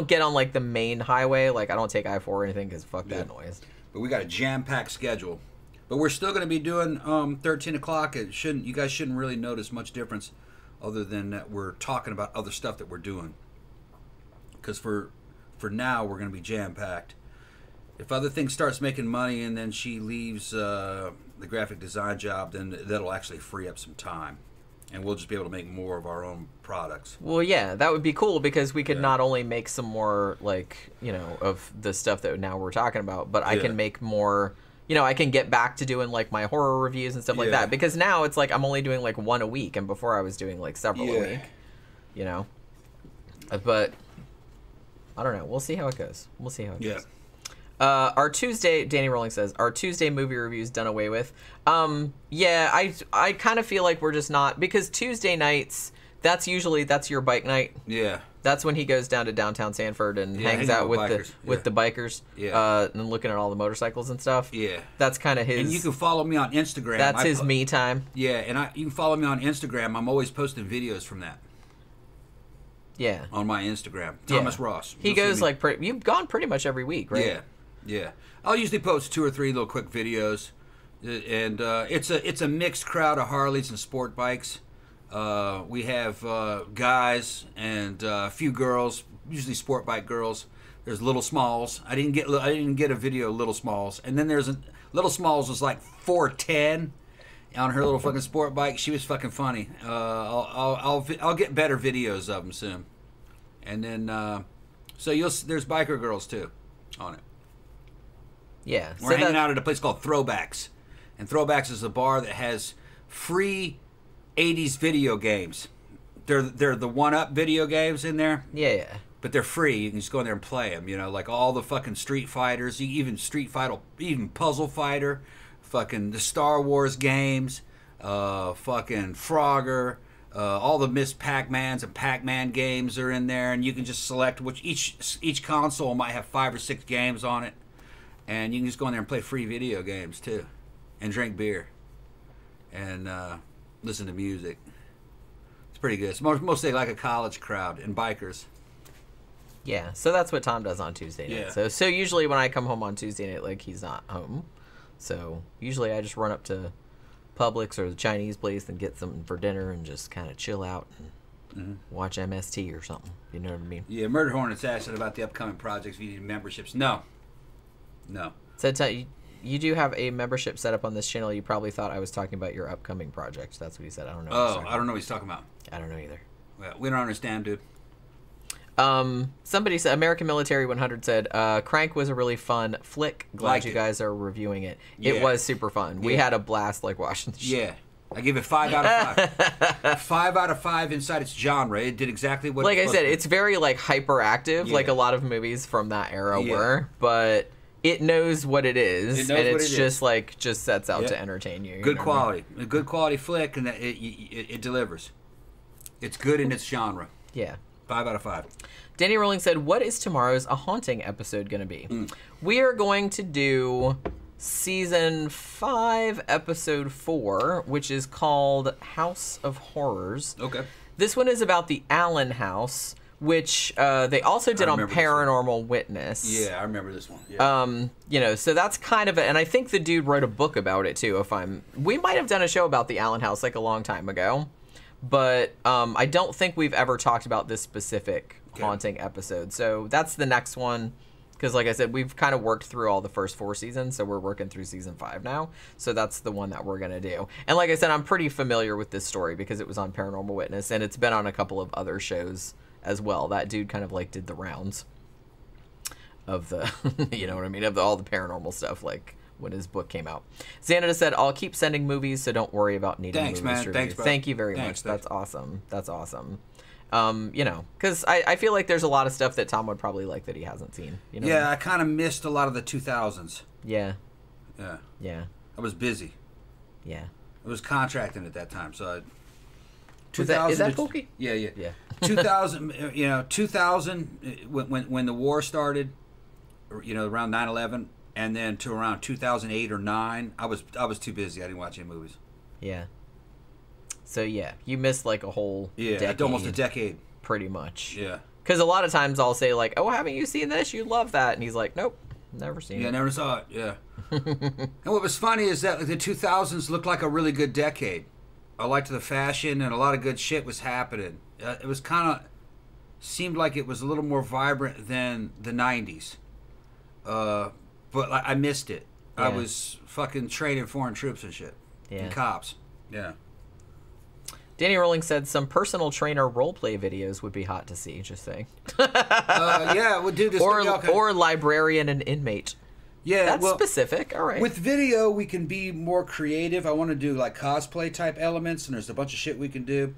get on like the main highway, like I don't take I-4 or anything because fuck that noise. But we got a jam-packed schedule. But we're still going to be doing 13 o'clock. You guys shouldn't really notice much difference other than that we're talking about other stuff that we're doing. Because for now, we're going to be jam-packed. If other things starts making money and then she leaves the graphic design job, then that'll actually free up some time. and we'll just be able to make more of our own products. Well, yeah, that would be cool because we could not only make some more, like, you know, of the stuff that now we're talking about, but I can make more, you know, I can get back to doing, like, my horror reviews and stuff like that. Because now it's like I'm only doing, like, one a week, and before I was doing, like, several a week, you know? But, I don't know. We'll see how it goes. We'll see how it goes. Our Tuesday, Danny Rowling says, our Tuesday movie reviews done away with. Yeah, I kind of feel like we're just not, because Tuesday nights, that's your bike night. Yeah. That's when he goes down to downtown Sanford and hangs out with the bikers. Yeah. And looking at all the motorcycles and stuff. Yeah. That's kind of his. And you can follow me on Instagram. That's his me time. Yeah, and you can follow me on Instagram. I'm always posting videos from that. Yeah. On my Instagram. Thomas Ross. He goes like, you've gone pretty much every week, right? Yeah. Yeah. I'll usually post 2 or 3 little quick videos. And it's a mixed crowd of Harleys and sport bikes. We have guys and a few girls, usually sport bike girls. There's Little Smalls. I didn't get a video of Little Smalls. And then there's Little Smalls was like 410 on her little fucking sport bike. She was fucking funny. I'll get better videos of them soon. And then there's biker girls too on it. Yeah. We're hanging out at a place called Throwbacks. And Throwbacks is a bar that has free 80s video games. They're the one-up video games in there. Yeah. But they're free. You can just go in there and play them. You know, like all the fucking Street Fighters, even Puzzle Fighter, fucking the Star Wars games, fucking Frogger, all the Miss Pac-Mans and Pac-Man games are in there, and you can just select which each console might have 5 or 6 games on it. And you can just go in there and play free video games, too. And drink beer. And listen to music. It's pretty good. It's mostly like a college crowd and bikers. Yeah, so that's what Tom does on Tuesday night. Yeah. So usually when I come home on Tuesday night, like, he's not home. So usually I just run up to Publix or the Chinese place and get something for dinner and just kind of chill out and watch MST or something. You know what I mean? Yeah, Murder Hornets asked about the upcoming projects. If you need memberships. No. So you do have a membership set up on this channel. You probably thought I was talking about your upcoming project. That's what he said. I don't know. I don't know what he's talking about. I don't know either. Well, we don't understand, dude. Somebody said, American Military 100 said, Crank was a really fun flick. Glad you guys are reviewing it. Yeah. It was super fun. We had a blast, like, watching the show. Yeah. I give it 5 out of 5. 5 out of 5 inside its genre. It did exactly what like I said, it's very, like, hyperactive, like a lot of movies from that era were, but it knows what it is, and it's just sets out to entertain you. Good quality. A good quality flick, and it delivers. It's good in its genre. Yeah. 5 out of 5. Danny Rowling said, what is tomorrow's A Haunting episode going to be? We are going to do Season 5, Episode 4, which is called House of Horrors. Okay. This one is about the Allen house, which they also did on Paranormal Witness. Yeah, I remember this one. Yeah. You know, so that's kind of and I think the dude wrote a book about it too. We might have done a show about the Allen house like a long time ago, but I don't think we've ever talked about this specific haunting episode. So that's the next one, because like I said, we've kind of worked through all the first 4 seasons, so we're working through season 5 now. So that's the one that we're gonna do. And like I said, I'm pretty familiar with this story because it was on Paranormal Witness, and it's been on a couple of other shows as well. That dude kind of like did the rounds of the, you know what I mean, of all the paranormal stuff, like when his book came out. Xánada said, I'll keep sending movies, so don't worry about needing movies. Thanks, man. Thanks, bro. Thank you very much. That's awesome. That's awesome. You know, because I feel like there's a lot of stuff that Tom would probably like that he hasn't seen. You know? Yeah, I kind of missed a lot of the 2000s. Yeah. Yeah. I was busy. Yeah. I was contracting at that time, so is that Feeky? Yeah. 2000, you know, 2000 when the war started, you know, around 9/11, and then to around 2008 or 9, I was too busy. I didn't watch any movies. Yeah. So yeah, you missed like a whole decade, almost a decade, pretty much. Yeah. Because a lot of times I'll say like, "Oh, haven't you seen this? You love that," and he's like, "Nope, never seen it." Yeah, never saw it. Yeah. And what was funny is that the 2000s looked like a really good decade. I liked the fashion, and a lot of good shit was happening. It was kind of seemed like it was a little more vibrant than the 90s. But I missed it. Yeah. I was fucking training foreign troops and shit. Yeah. And cops. Yeah. Danny Rowling said some personal trainer roleplay videos would be hot to see. Just saying. Yeah, we'll do this. Or librarian and inmate. Yeah, that's specific. All right. With video, we can be more creative. I want to do like cosplay type elements, and there's a bunch of shit we can do.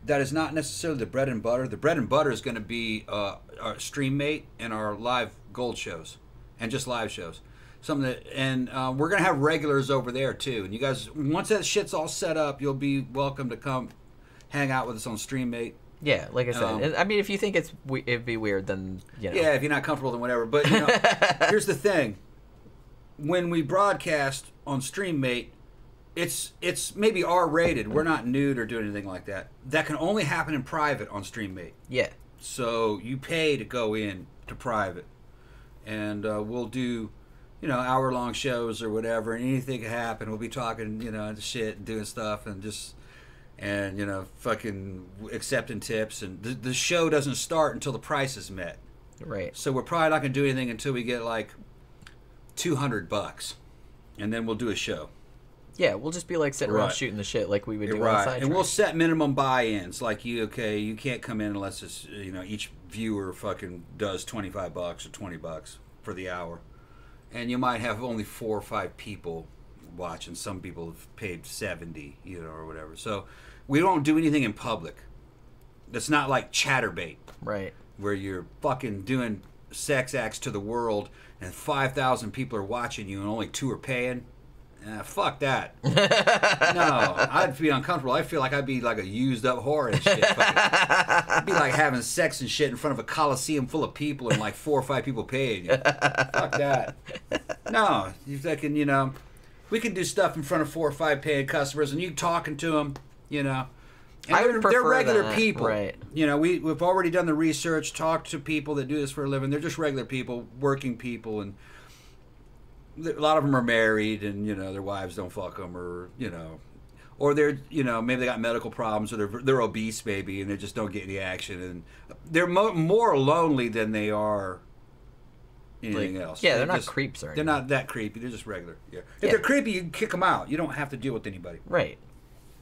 That is not necessarily the bread and butter. The bread and butter is going to be our stream mate and our live gold shows, and just live shows. Something that, and we're going to have regulars over there too. And you guys, once that shit's all set up, you'll be welcome to come hang out with us on stream mate. Yeah, like I said. I mean, if you think it'd be weird, then you know. Yeah, if you're not comfortable, then whatever. But you know, here's the thing. When we broadcast on StreamMate, it's maybe R-rated. We're not nude or doing anything like that. That can only happen in private on StreamMate. Yeah. So you pay to go in to private, and we'll do, you know, hour-long shows or whatever, and anything can happen. We'll be talking, you know, shit and doing stuff and just, and you know, fucking accepting tips. And the show doesn't start until the price is met. Right. So we're probably not gonna do anything until we get like $200, and then we'll do a show. Yeah, we'll just be like sitting around shooting the shit like we would do on a side and we'll set minimum buy-ins. Like you can't come in unless it's, you know, each viewer fucking does $25 or $20 for the hour, and you might have only 4 or 5 people watching. Some people have paid 70, you know, or whatever. So we don't do anything in public. It's not like Chatterbait, right? Where you're fucking doing sex acts to the world and 5,000 people are watching you and only 2 are paying. Fuck that. No, I'd be uncomfortable. I feel like I'd be like a used up whore and shit. It'd be like having sex and shit in front of a coliseum full of people and like 4 or 5 people paying you. Fuck that. No, you fucking, you know, we can do stuff in front of 4 or 5 paying customers and you talking to them, you know. And they're regular people, right? You know, we've already done the research, talked to people that do this for a living. They're just regular people, working people, and a lot of them are married, and you know, their wives don't fuck them, or you know, or they're, you know, maybe they got medical problems, or they're obese, maybe, and they just don't get any action, and they're more lonely than they are anything else. Yeah, they're not creeps or anything. They're not that creepy. They're just regular. Yeah, if they're creepy, you can kick them out. You don't have to deal with anybody. Right.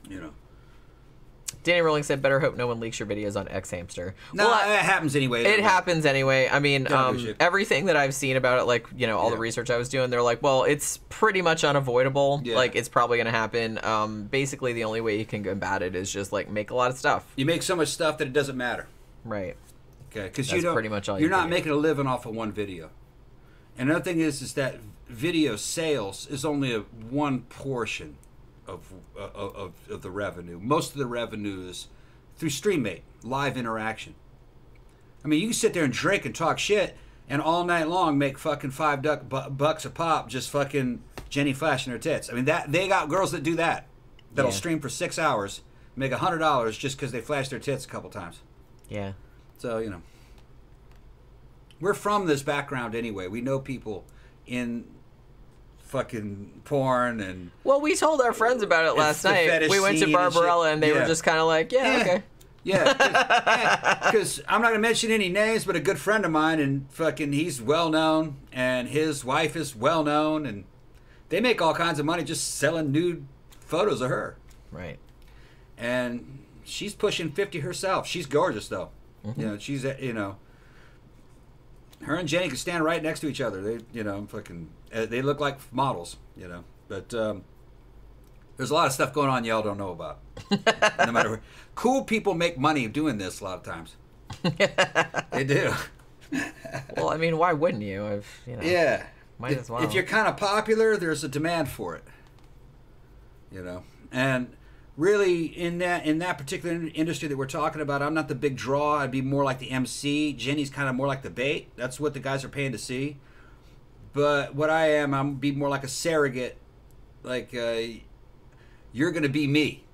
You know. Danny Rowling said, better hope no one leaks your videos on X Hamster. No, it happens anyway. It happens anyway. I mean, everything that I've seen about it, like, you know, all the research I was doing, they're like, well, it's pretty much unavoidable. Yeah. Like, it's probably going to happen. Basically, the only way you can combat it is just, like, make a lot of stuff. You make so much stuff that it doesn't matter. Right. Okay, because you don't, pretty much all you're not making a living off of one video. And another thing is that video sales is only one portion of the revenue. Most of the revenue is through StreamMate, live interaction. I mean, you can sit there and drink and talk shit and all night long make fucking $5 a pop just fucking Jenny flashing her tits. I mean, that they got girls that do that. That'll stream for 6 hours, make $100 just because they flash their tits a couple times. Yeah. So, you know. We're from this background anyway. We know people in fucking porn and... Well, we told our friends about it last night. We went to Barbarella and they were just kind of like, okay. Yeah, because I'm not going to mention any names, but a good friend of mine, and fucking he's well-known, and his wife is well-known, and they make all kinds of money just selling nude photos of her. Right. And she's pushing 50 herself. She's gorgeous, though. Mm-hmm. You know, she's, you know... Her and Jenny can stand right next to each other. They, you know, fucking... They look like models, you know. But there's a lot of stuff going on y'all don't know about. No matter what. Cool people make money doing this a lot of times. They do. Well, I mean, why wouldn't you? If, you know, yeah. Might as well. If you're kind of popular, there's a demand for it. You know. And really, in that particular industry that we're talking about, I'm not the big draw. I'd be more like the MC. Jenny's kind of more like the bait. That's what the guys are paying to see. But what I am, I'm be more like a surrogate. Like, you're going to be me,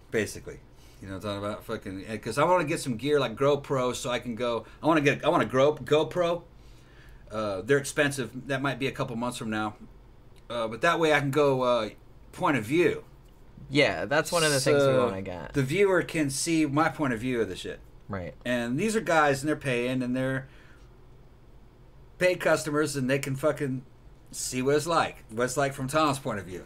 basically. You know what I'm talking about? Fucking, because I want to get some gear like GoPro so I can go. I want a GoPro. They're expensive. That might be a couple months from now. But that way I can go point of view. Yeah, that's one of the things we want to get. The viewer can see my point of view of the shit. Right. And these are guys, and they're paying, and they're paid customers, and they can fucking see what it's like from Tom's point of view.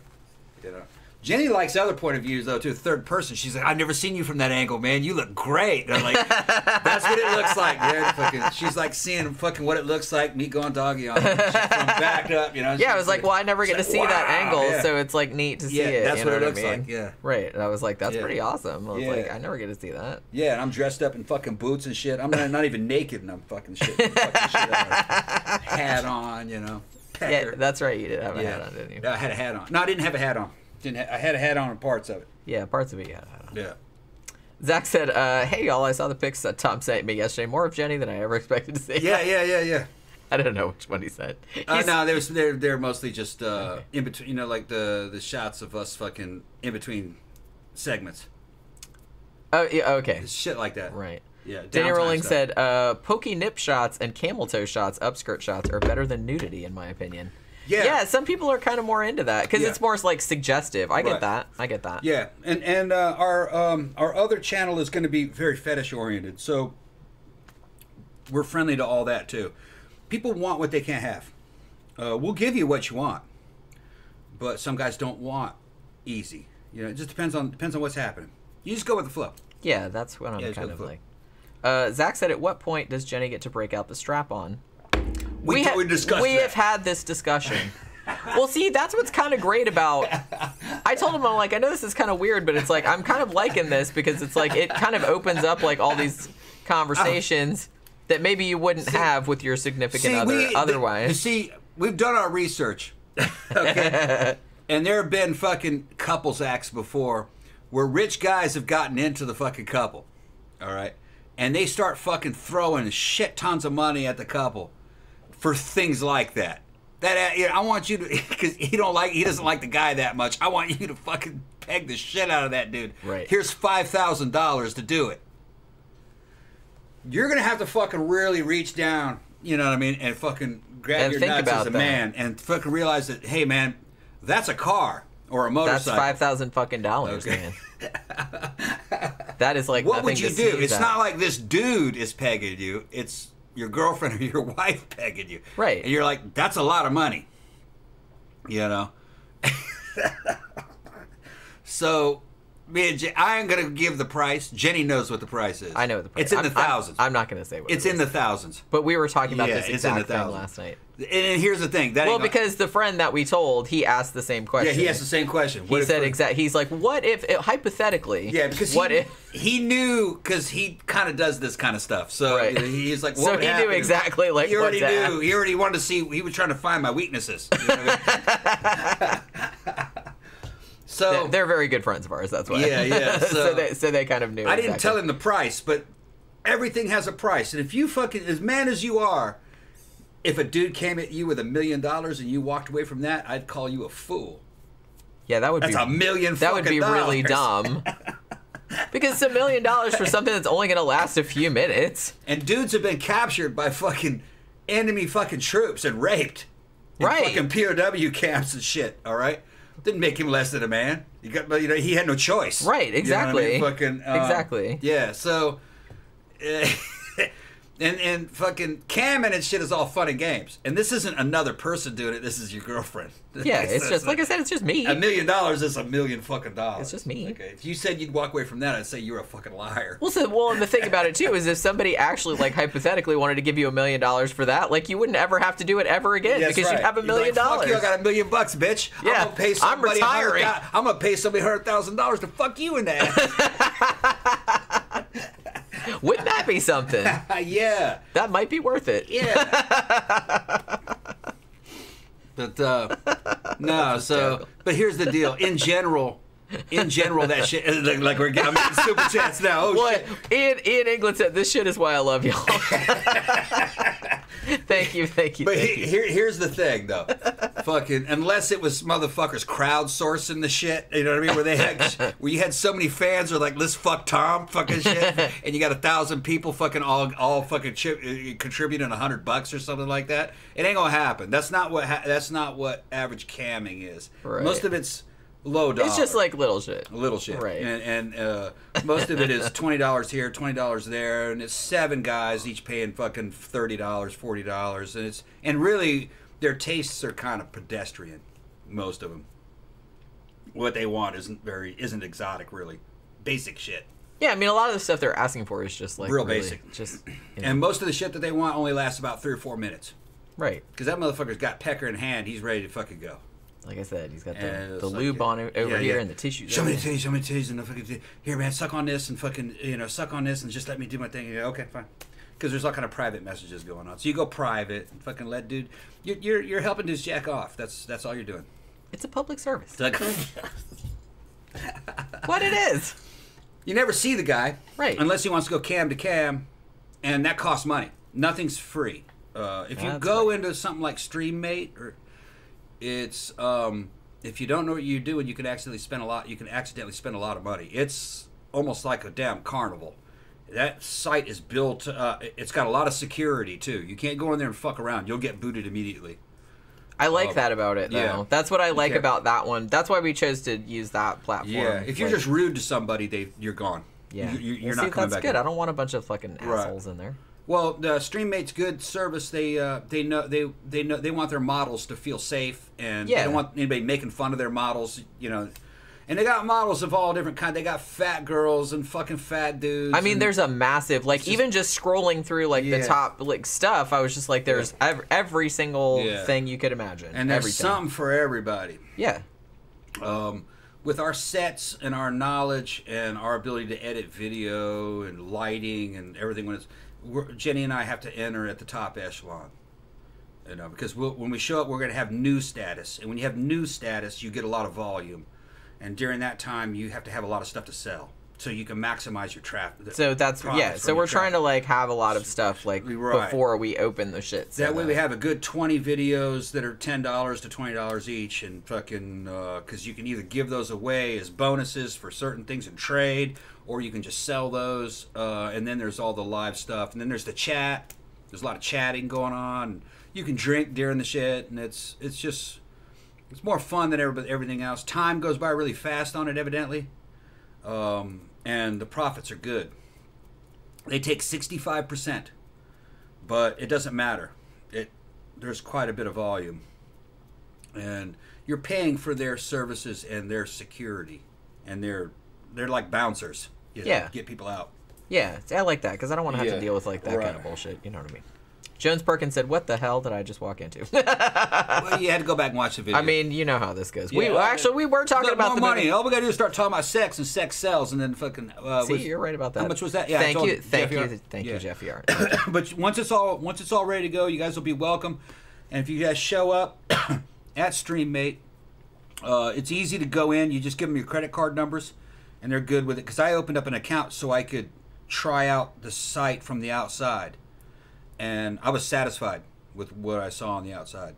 You know, Jenny likes other point of views, though, too. Third person. She's like, I've never seen you from that angle, man. You look great. And I'm like, that's what it looks like, man. She's like seeing fucking what it looks like, me going doggy on it. She's from back up, you know. Yeah, I was like, well, I never get to see that angle, so it's like neat to see it. That's what it looks I mean? like, yeah. Right. And I was like, that's pretty awesome. I was like, I never get to see that. Yeah, and I'm dressed up in fucking boots and shit. I'm not even naked, and I'm fucking shit. Hat on, you know. Pecker. Yeah, that's right. You did have a hat on, didn't you? I had a hat on. No, I didn't have a hat on. I had a hat on in parts of it. Yeah, parts of it you had a hat on. Yeah. Zach said, hey, y'all, I saw the pics that Tom sent me yesterday. More of Jenny than I ever expected to see. Yeah. I don't know which one he said. No, they're mostly just in between, you know, like the shots of us fucking in between segments. Oh, yeah, okay. Shit like that. Right. Yeah. Danny Rolling said, pokey nip shots and camel toe shots, upskirt shots, are better than nudity, in my opinion. Yeah, some people are kind of more into that because it's more like suggestive. I get that. Yeah, and our other channel is going to be very fetish oriented, so we're friendly to all that too. People want what they can't have. We'll give you what you want, but some guys don't want easy. You know, it just depends on what's happening. You just go with the flow. Yeah, that's what I'm kind of like. Zach said, at what point does Jenny get to break out the strap on? We have had this discussion. Well, see, that's what's kind of great about... I told him, I'm like, I know this is kind of weird, but it's like, I'm kind of liking this because it's like, it kind of opens up like all these conversations that maybe you wouldn't have with your significant other otherwise. We've done our research, okay? And there have been fucking couples acts before where rich guys have gotten into the fucking couple, all right? And they start fucking throwing shit tons of money at the couple for things like that. I want you to, because he doesn't like the guy that much. I want you to fucking peg the shit out of that dude. Right. Here's $5,000 to do it. You're gonna have to fucking really reach down, you know what I mean, and fucking grab your nuts as a man, and fucking realize that, hey man, that's a car or a motorcycle. That's $5,000 fucking dollars, man. That is like, what would you do? It's that. not like this dude is pegging you. It's your girlfriend or your wife pegging you. Right. And you're like, that's a lot of money. You know? So, me and I ain't going to give the price. Jenny knows what the price is. I know what the price is. It's in the thousands. I'm not going to say what it's in the thousands. But we were talking about this exact thing last night. And here's the thing. Because the friend that we told, he asked the same question. Yeah, he asked the same question. He said He's like, what if, hypothetically... Yeah, because he knew, because he kind of does this kind of stuff. So he's like, what so would he happen? Knew exactly like he already what knew. He already wanted to see, he was trying to find my weaknesses. You know what I mean? So they're very good friends of ours, that's why. Yeah. So they kind of knew. I didn't tell him the price, but everything has a price. And if you fucking, as man as you are, if a dude came at you with $1 million and you walked away from that, I'd call you a fool. Yeah, that's $1 million. That would be really dumb. Because it's $1 million for something that's only going to last a few minutes. And dudes have been captured by fucking enemy fucking troops and raped. In fucking POW camps and shit, all right? Didn't make him less than a man. He had no choice. Right, exactly. You know what I mean? Exactly. Yeah, so... And fucking camming and shit is all fun and games. And this isn't another person doing it. This is your girlfriend. Yeah, it's just, like I said, it's just me. $1 million is $1 million fucking dollars. It's just me. Okay. If you said you'd walk away from that, I'd say you're a fucking liar. Well, and the thing about it, too, is if somebody actually, like, hypothetically wanted to give you $1 million for that, like, you wouldn't ever have to do it ever again because you'd have $1 million. Fuck you, I got $1 million, bitch. Yeah, I'm retiring. I'm going to pay somebody $100,000 to fuck you in the ass. Wouldn't that be something? Yeah. That might be worth it. Yeah. But, no, so, but here's the deal. In general, that shit, like we're getting super chats now. Oh, shit. Ian England said, this shit is why I love y'all. Thank you. But here's the thing, though. Fucking, unless it was motherfuckers crowdsourcing the shit, you know what I mean? Where you had so many fans who are like, let's fuck Tom, fucking shit, and you got 1,000 people fucking all fucking contributing $100 or something like that. It ain't gonna happen. That's not what average camming is. Right. Most of it's low dollar. It's just like little shit. Right. And most of it is $20 here, $20 there, and it's 7 guys each paying fucking $30, $40, and really their tastes are kind of pedestrian, most of them. what they want isn't exotic, really. Basic shit. Yeah, I mean, a lot of the stuff they're asking for is just like real really basic. Just, and most of the shit that they want only lasts about 3 or 4 minutes. Right. Because that motherfucker's got pecker in hand. He's ready to fucking go. Like I said, he's got the lube on over here and the tissues. Show me the titties, and the fucking here, man, suck on this and fucking, suck on this and just let me do my thing. Yeah, okay, fine. Because there's all kind of private messages going on. So you go private and fucking let dude. You're helping dudes jack off. That's all you're doing. It's a public service. It's like, what it is. You never see the guy, right? Unless he wants to go cam to cam, and that costs money. Nothing's free. If you go into something like StreamMate, or it's if you don't know what you're doing, you can accidentally spend a lot. You can accidentally spend a lot of money. It's almost like a damn carnival. That site is built. It's got a lot of security too. You can't go in there and fuck around. You'll get booted immediately. I like that about it, though. Yeah. That's what I like about that one. That's why we chose to use that platform. Yeah, if you're just rude to somebody, you're gone. Yeah, you're not coming back. That's good. I don't want a bunch of fucking assholes in there. Well, the StreamMate's good service. They want their models to feel safe, and they don't want anybody making fun of their models. And they got models of all different kinds. They got fat girls and fucking fat dudes. I mean, there's a massive, even just scrolling through, the top, stuff, I was just like, there's every single thing you could imagine. And there's something for everybody. Yeah. With our sets and our knowledge and our ability to edit video and lighting and everything, Jenny and I have to enter at the top echelon. Because when we show up, we're going to have news status. And when you have news status, you get a lot of volume. And during that time, you have to have a lot of stuff to sell, so you can maximize your traffic. So that's So we're trying to have a lot of stuff before we open the shit. So that way, we have a good 20 videos that are $10 to $20 each, and fucking because you can either give those away as bonuses for certain things in trade, or you can just sell those. And then there's all the live stuff, and then there's the chat. There's a lot of chatting going on. You can drink during the shit, and it's just. It's more fun than everything else. Time goes by really fast on it, evidently. And the profits are good. They take 65%. But it doesn't matter. There's quite a bit of volume. And you're paying for their services and their security. And they're like bouncers. Get people out. Yeah, I like that, because I don't want to have to deal with that kind of bullshit. You know what I mean? Jones Perkins said, "What the hell did I just walk into?" Well, you had to go back and watch the video. I mean, you know how this goes. We were talking about the money. Movie. All we got to do is start talking about sex, and sex sells, and then fucking. See, you're right about that. How much was that? Yeah, thank you, Jeff Yard. But once it's all ready to go, you guys will be welcome. And if you guys show up at StreamMate, it's easy to go in. You just give them your credit card numbers, and they're good with it. Because I opened up an account so I could try out the site from the outside. And I was satisfied with what I saw on the outside.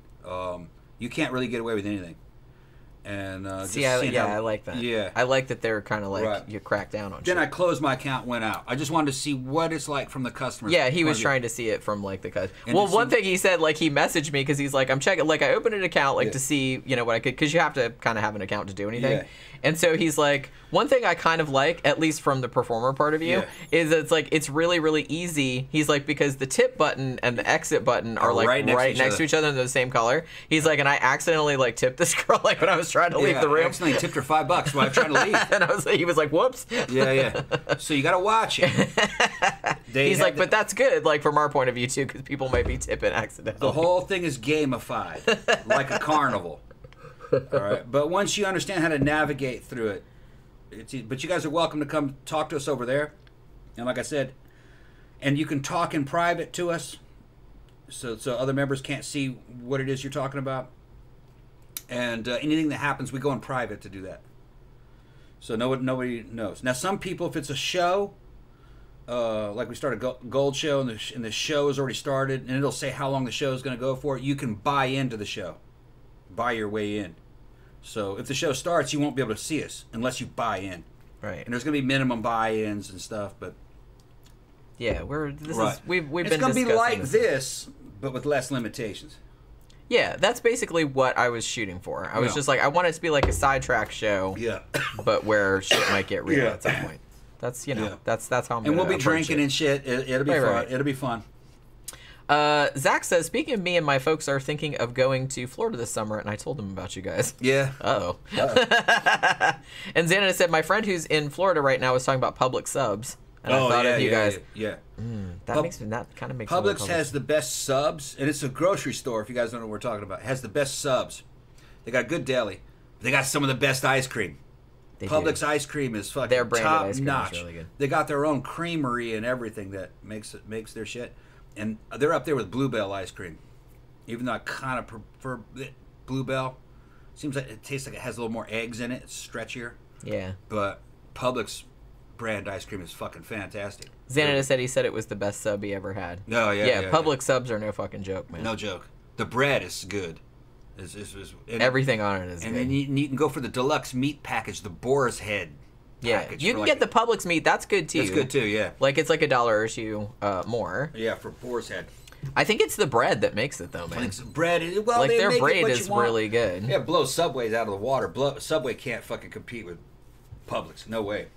You can't really get away with anything. And I like that. Yeah, I like that they're kind of you crack down on. Then I closed my account, went out. I just wanted to see what it's like from the customer. Yeah, he was trying to see it from the customer. Well, one thing he said, he messaged me because he's like, I'm checking. I opened an account to see what I could, because you have to kind of have an account to do anything. Yeah. And so he's like, one thing I kind of like, at least from the performer part of you, is it's really, really easy. He's like, because the tip button and the exit button are right next to each other and they're the same color. He's like, and I accidentally tipped this girl when I was trying to leave the room. I accidentally tipped her $5 while I was trying to leave. And he was like, whoops. Yeah. So you got to watch it. He's like, but that's good, from our point of view too, because people might be tipping accidentally. The whole thing is gamified, like a carnival. All right, but once you understand how to navigate through it, but you guys are welcome to come talk to us over there. And like I said, and you can talk in private to us, so other members can't see what it is you're talking about. And anything that happens, we go in private to do that. So nobody knows. Now, some people, if it's a show, like we started a gold show, and the show has already started, and it'll say how long the show is going to go for, you can buy into the show. Buy your way in. So if the show starts, you won't be able to see us unless you buy in. Right. And there's going to be minimum buy-ins and stuff, but yeah, we've been discussing it's going to be like this, but with less limitations. Yeah, that's basically what I was shooting for. I was just like, I want it to be like a sidetrack show. Yeah. But where shit might get real at some point. That's that's how I'm. And we'll be drinking and shit. It'll be fun. Right. It'll be fun. Zach says, speaking of me and my folks are thinking of going to Florida this summer, and I told them about you guys. Yeah. Uh-oh. And Xánada said, my friend who's in Florida right now was talking about Publix subs. And I thought of you guys. Yeah. That kind of makes Publix has the best subs, and it's a grocery store, if you guys don't know what we're talking about. It has the best subs. They got good deli. They got some of the best ice cream. Publix ice cream is fucking their branded top ice cream notch. is really good. They got their own creamery and everything that makes their shit. And they're up there with Bluebell ice cream. Even though I kind of prefer Bluebell. Seems like it tastes like it has a little more eggs in it. It's stretchier. Yeah. But Publix brand ice cream is fucking fantastic. Xánada said he said it was the best sub he ever had. Oh, yeah. Yeah, Publix subs are no fucking joke, man. No joke. The bread is good. Everything on it is and good. then you can go for the deluxe meat package, the boar's head package. You can get the Publix meat. That's good, too. That's good, too, yeah. Like, it's like $1 or $2 more. Yeah, for boar's head. I think it's the bread that makes it, though, man. It's bread. Well, like, they their make bread it what is you want. really good. Yeah, blow Subways out of the water. Subway can't fucking compete with Publix. No way.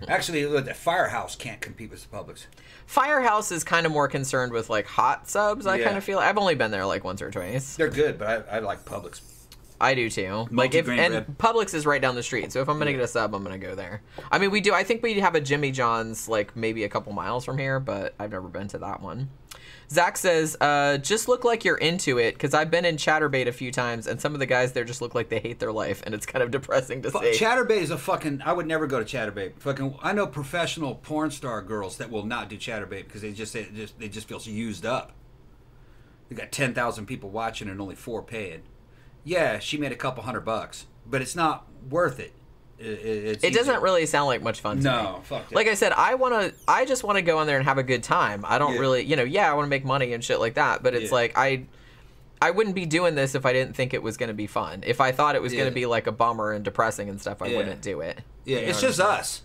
Actually, the Firehouse can't compete with Publix. Firehouse is kind of more concerned with, like, hot subs, I kind of feel. I've only been there, like, once or twice. They're good, but I like Publix. I do, too. Like, Publix is right down the street, so if I'm going to get a sub, I'm going to go there. I mean, I think we have a Jimmy John's, like, maybe a couple miles from here, but I've never been to that one. Zach says, just look like you're into it, because I've been in Chatterbait a few times, and some of the guys there just look like they hate their life, and it's kind of depressing to see. Chatterbait is a fucking... I would never go to Chatterbait. Fucking, I know professional porn star girls that will not do Chatterbait because they just feel used up. They got 10,000 people watching and only 4 paying. Yeah, she made a couple $100, but it's not worth it. It doesn't really sound like much fun to me. No, fuck that. Like I said, I just want to go in there and have a good time. I don't really, I want to make money and shit like that, but it's like I wouldn't be doing this if I didn't think it was going to be fun. If I thought it was going to be like a bummer and depressing and stuff, I wouldn't do it. Yeah, it's just us.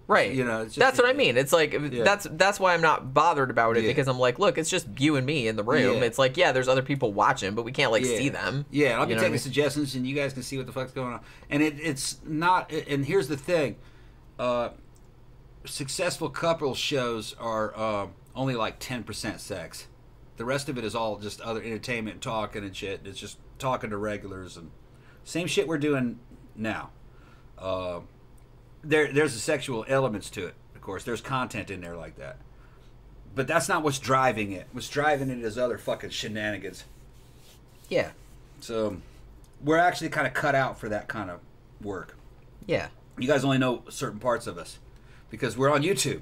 Right. It's just, that's what I mean. It's like that's why I'm not bothered about it because I'm like, look, it's just you and me in the room. Yeah. It's like, there's other people watching, but we can't see them. Yeah, I'll be taking suggestions and you guys can see what the fuck's going on. And it's not. And here's the thing: successful couple shows are only like 10% sex. The rest of it is all just other entertainment, talking and shit. It's just talking to regulars and same shit we're doing now. There's the sexual elements to it, of course. There's content in there like that. But that's not what's driving it. What's driving it is other fucking shenanigans. Yeah. So, we're actually kind of cut out for that kind of work. Yeah. You guys only know certain parts of us. Because we're on YouTube.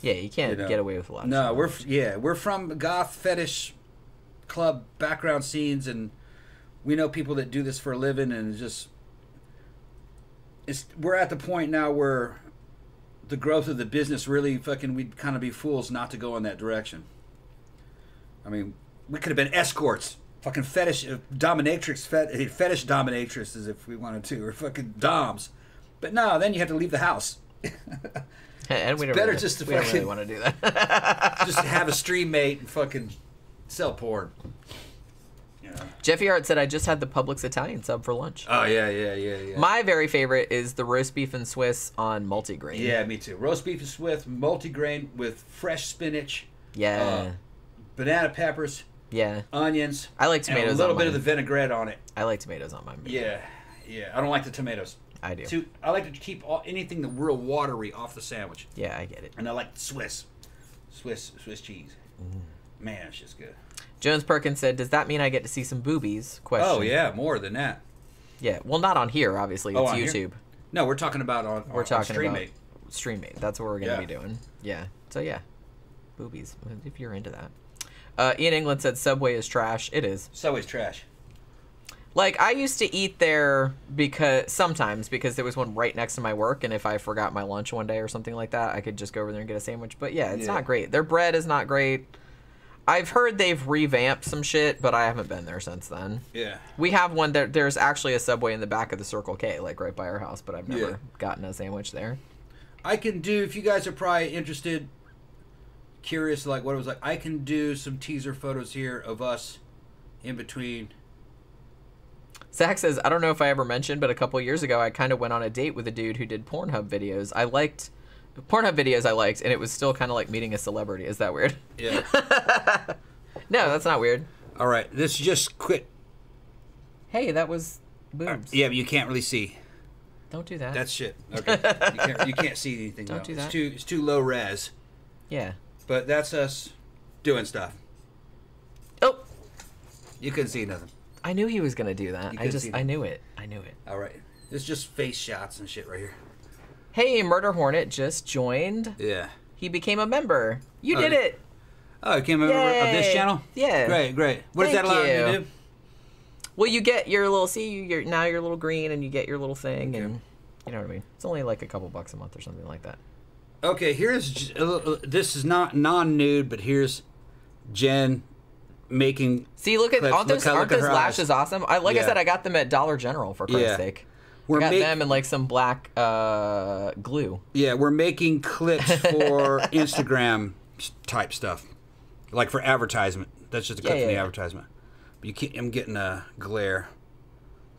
Yeah, you can't get away with a lot of stuff. We're from goth fetish club background scenes, and we know people that do this for a living, and we're at the point now where the growth of the business really we'd kind of be fools not to go in that direction. I mean, we could have been escorts, fucking fetish dominatrixes if we wanted to, or fucking doms. But no, then you have to leave the house. And we don't really want to do that. Just have a stream mate and fucking sell porn. Jeffy Hart said, I just had the Publix Italian sub for lunch. Oh, yeah. My very favorite is the roast beef and Swiss on multigrain. Yeah, me too. Roast beef and Swiss, multigrain with fresh spinach. Yeah. Banana peppers. Yeah. Onions. I like tomatoes and a little bit of the vinaigrette on it. I like tomatoes on mine. Yeah. I don't like the tomatoes. I do. I like to keep anything the real watery off the sandwich. Yeah, I get it. And I like Swiss cheese. Man, it's just good. Jones Perkins said, does that mean I get to see some boobies? Question. Oh, yeah, more than that. Yeah, well, not on here, obviously. It's YouTube. Here? No, we're talking about on StreamMate. StreamMate. That's what we're going to be doing. Yeah. So, yeah. Boobies, if you're into that. Ian England said, Subway is trash. It is. Subway's trash. Like, I used to eat there sometimes because there was one right next to my work, and if I forgot my lunch one day or something like that, I could just go over there and get a sandwich. But, yeah, it's not great. Their bread is not great. I've heard they've revamped some shit, but I haven't been there since then. Yeah. We have one there's actually a Subway in the back of the Circle K, like right by our house, but I've never gotten a sandwich there. I can do, if you guys are probably interested, curious like what it was like, I can do some teaser photos here of us in between. Zach says, I don't know if I ever mentioned, but a couple years ago I kind of went on a date with a dude who did Pornhub videos. I liked Pornhub videos I liked, and it was still kind of like meeting a celebrity. Is that weird? Yeah. No, that's not weird. All right, this just quit. Hey, that was boobs. Yeah, but you can't really see. Don't do that. That's shit. Okay. You can't see anything. Don't do that. It's too low res. Yeah. But that's us doing stuff. Oh. You couldn't see nothing. I knew he was gonna do that. I knew it. All right. It's just face shots and shit right here. Hey, Murder Hornet just joined. Yeah. He became a member. You did it. Oh, you came over of this channel? Yeah. Great. What does that allow you to do? Well, you get your little, now you're a little green, and you get your little thing, and you know what I mean? It's only like a couple bucks a month or something like that. Okay, this is not non-nude, but here's Jen making See, look at, clips. aren't those lashes awesome? I said, I got them at Dollar General, for Christ's sake. I got them and like some black glue. Yeah, we're making clips for Instagram type stuff, like for advertisement. That's just a clip from the advertisement. But you can't. I'm getting a glare.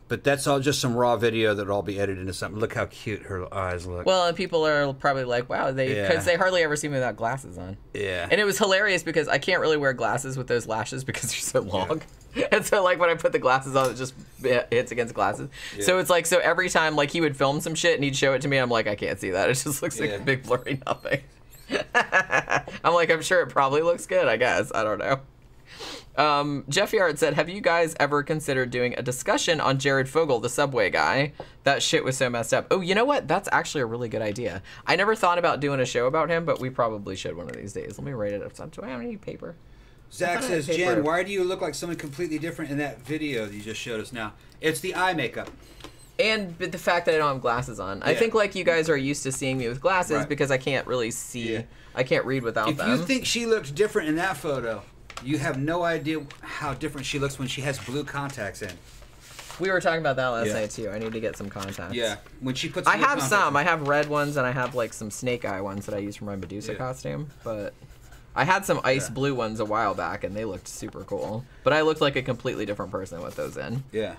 But that's all just some raw video that'll all be edited into something. Look how cute her eyes look. Well, and people are probably like, wow, because they hardly ever see me without glasses on. Yeah. And it was hilarious because I can't really wear glasses with those lashes because they're so long. Yeah. And so, like, when I put the glasses on, it just hits against glasses. Yeah. So it's like, so every time, like, he would film some shit and he'd show it to me, I'm like, I can't see that. It just looks like a big blurry nothing. I'm like, I'm sure it probably looks good, I guess. I don't know. Jeff Yard said, have you guys ever considered doing a discussion on Jared Fogle, the Subway guy? That shit was so messed up. Oh, you know what? That's actually a really good idea. I never thought about doing a show about him, but we probably should one of these days. Let me write it up. Do I have any paper? Zach says, Jen, why do you look like someone completely different in that video that you just showed us now? It's the eye makeup. And the fact that I don't have glasses on. Yeah. I think, like, you guys are used to seeing me with glasses because I can't really see. Yeah. I can't read without them. If you think she looks different in that photo, you have no idea how different she looks when she has blue contacts in. We were talking about that last night, too. I need to get some contacts. Yeah. When she puts I have some. I have red ones, and I have, like, some snake eye ones that I use for my Medusa costume. But I had some ice blue ones a while back, and they looked super cool. But I looked like a completely different person with those in. Yeah.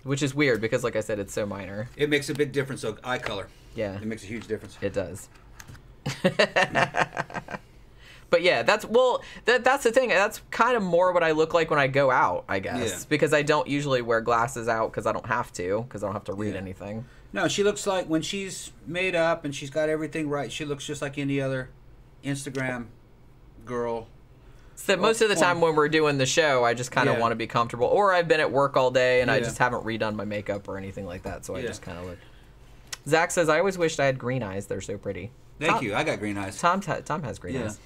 Which is weird, because, like I said, it's so minor. It makes a big difference, so eye color. Yeah. It makes a huge difference. It does. But yeah, that's the thing. That's kind of more what I look like when I go out, I guess. Yeah. Because I don't usually wear glasses out because I don't have to, because I don't have to read anything. No, she looks like, when she's made up and she's got everything right, she looks just like any other Instagram girl. So most of the time when we're doing the show, I just kind of want to be comfortable. Or I've been at work all day and I just haven't redone my makeup or anything like that, so I just kind of look. Zach says, I always wished I had green eyes. They're so pretty. Thank you. I got green eyes. Tom has green eyes.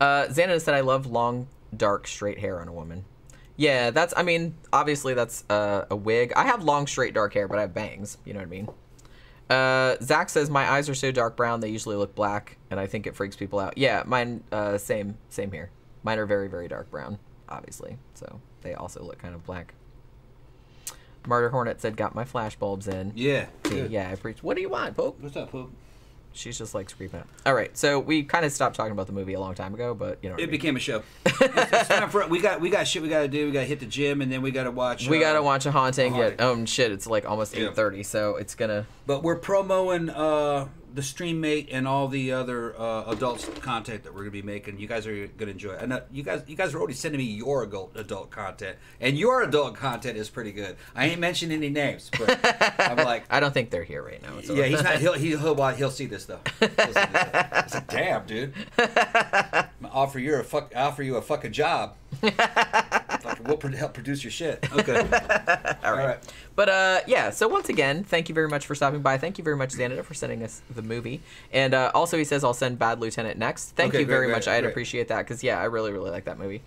Xánada said, I love long, dark, straight hair on a woman. Yeah, that's, I mean, obviously that's a wig. I have long, straight, dark hair, but I have bangs. You know what I mean? Zach says, my eyes are so dark brown, they usually look black, and I think it freaks people out. Yeah, mine, same here. Mine are very, very dark brown, obviously. So they also look kind of black. Murder Hornet said, got my flash bulbs in. Yeah. Yeah, I preached. What do you want, Pope? What's up, Pope? She's just like screaming out. All right, so we kind of stopped talking about the movie a long time ago, but you know. It became a show. It's time for we got shit we got to do. We got to hit the gym, and then we got to watch. We got to watch a haunting. Shit, it's like almost 8:30, so it's gonna. But we're promoting the Stream Mate and all the other adult content that we're gonna be making. You guys are gonna enjoy it. And you guys are already sending me your adult content, and your adult content is pretty good. I ain't mentioning any names, but I'm like, I don't think they're here right now. Yeah, he's not. He'll see this though. It's like, damn, dude. Offer you a fucking job. We'll help produce your shit. Okay. All right. But yeah, so once again, thank you very much for stopping by. Thank you very much, Xánada, for sending us the movie. And also he says, I'll send Bad Lieutenant next. Thank you very much. I'd appreciate that because, yeah, I really, really like that movie.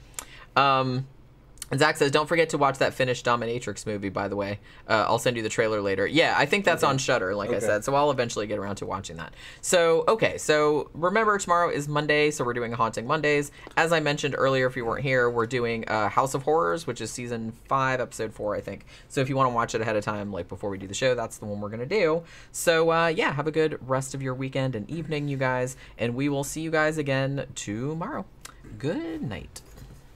And Zach says, don't forget to watch that Finnish dominatrix movie, by the way. I'll send you the trailer later. Yeah, I think that's on Shudder, like I said, so I'll eventually get around to watching that. So, okay, so remember tomorrow is Monday, so we're doing Haunting Mondays. As I mentioned earlier, if you weren't here, we're doing House of Horrors, which is Season 5, Episode 4, I think. So if you want to watch it ahead of time, like before we do the show, that's the one we're going to do. So, yeah, have a good rest of your weekend and evening, you guys, and we will see you guys again tomorrow. Good night.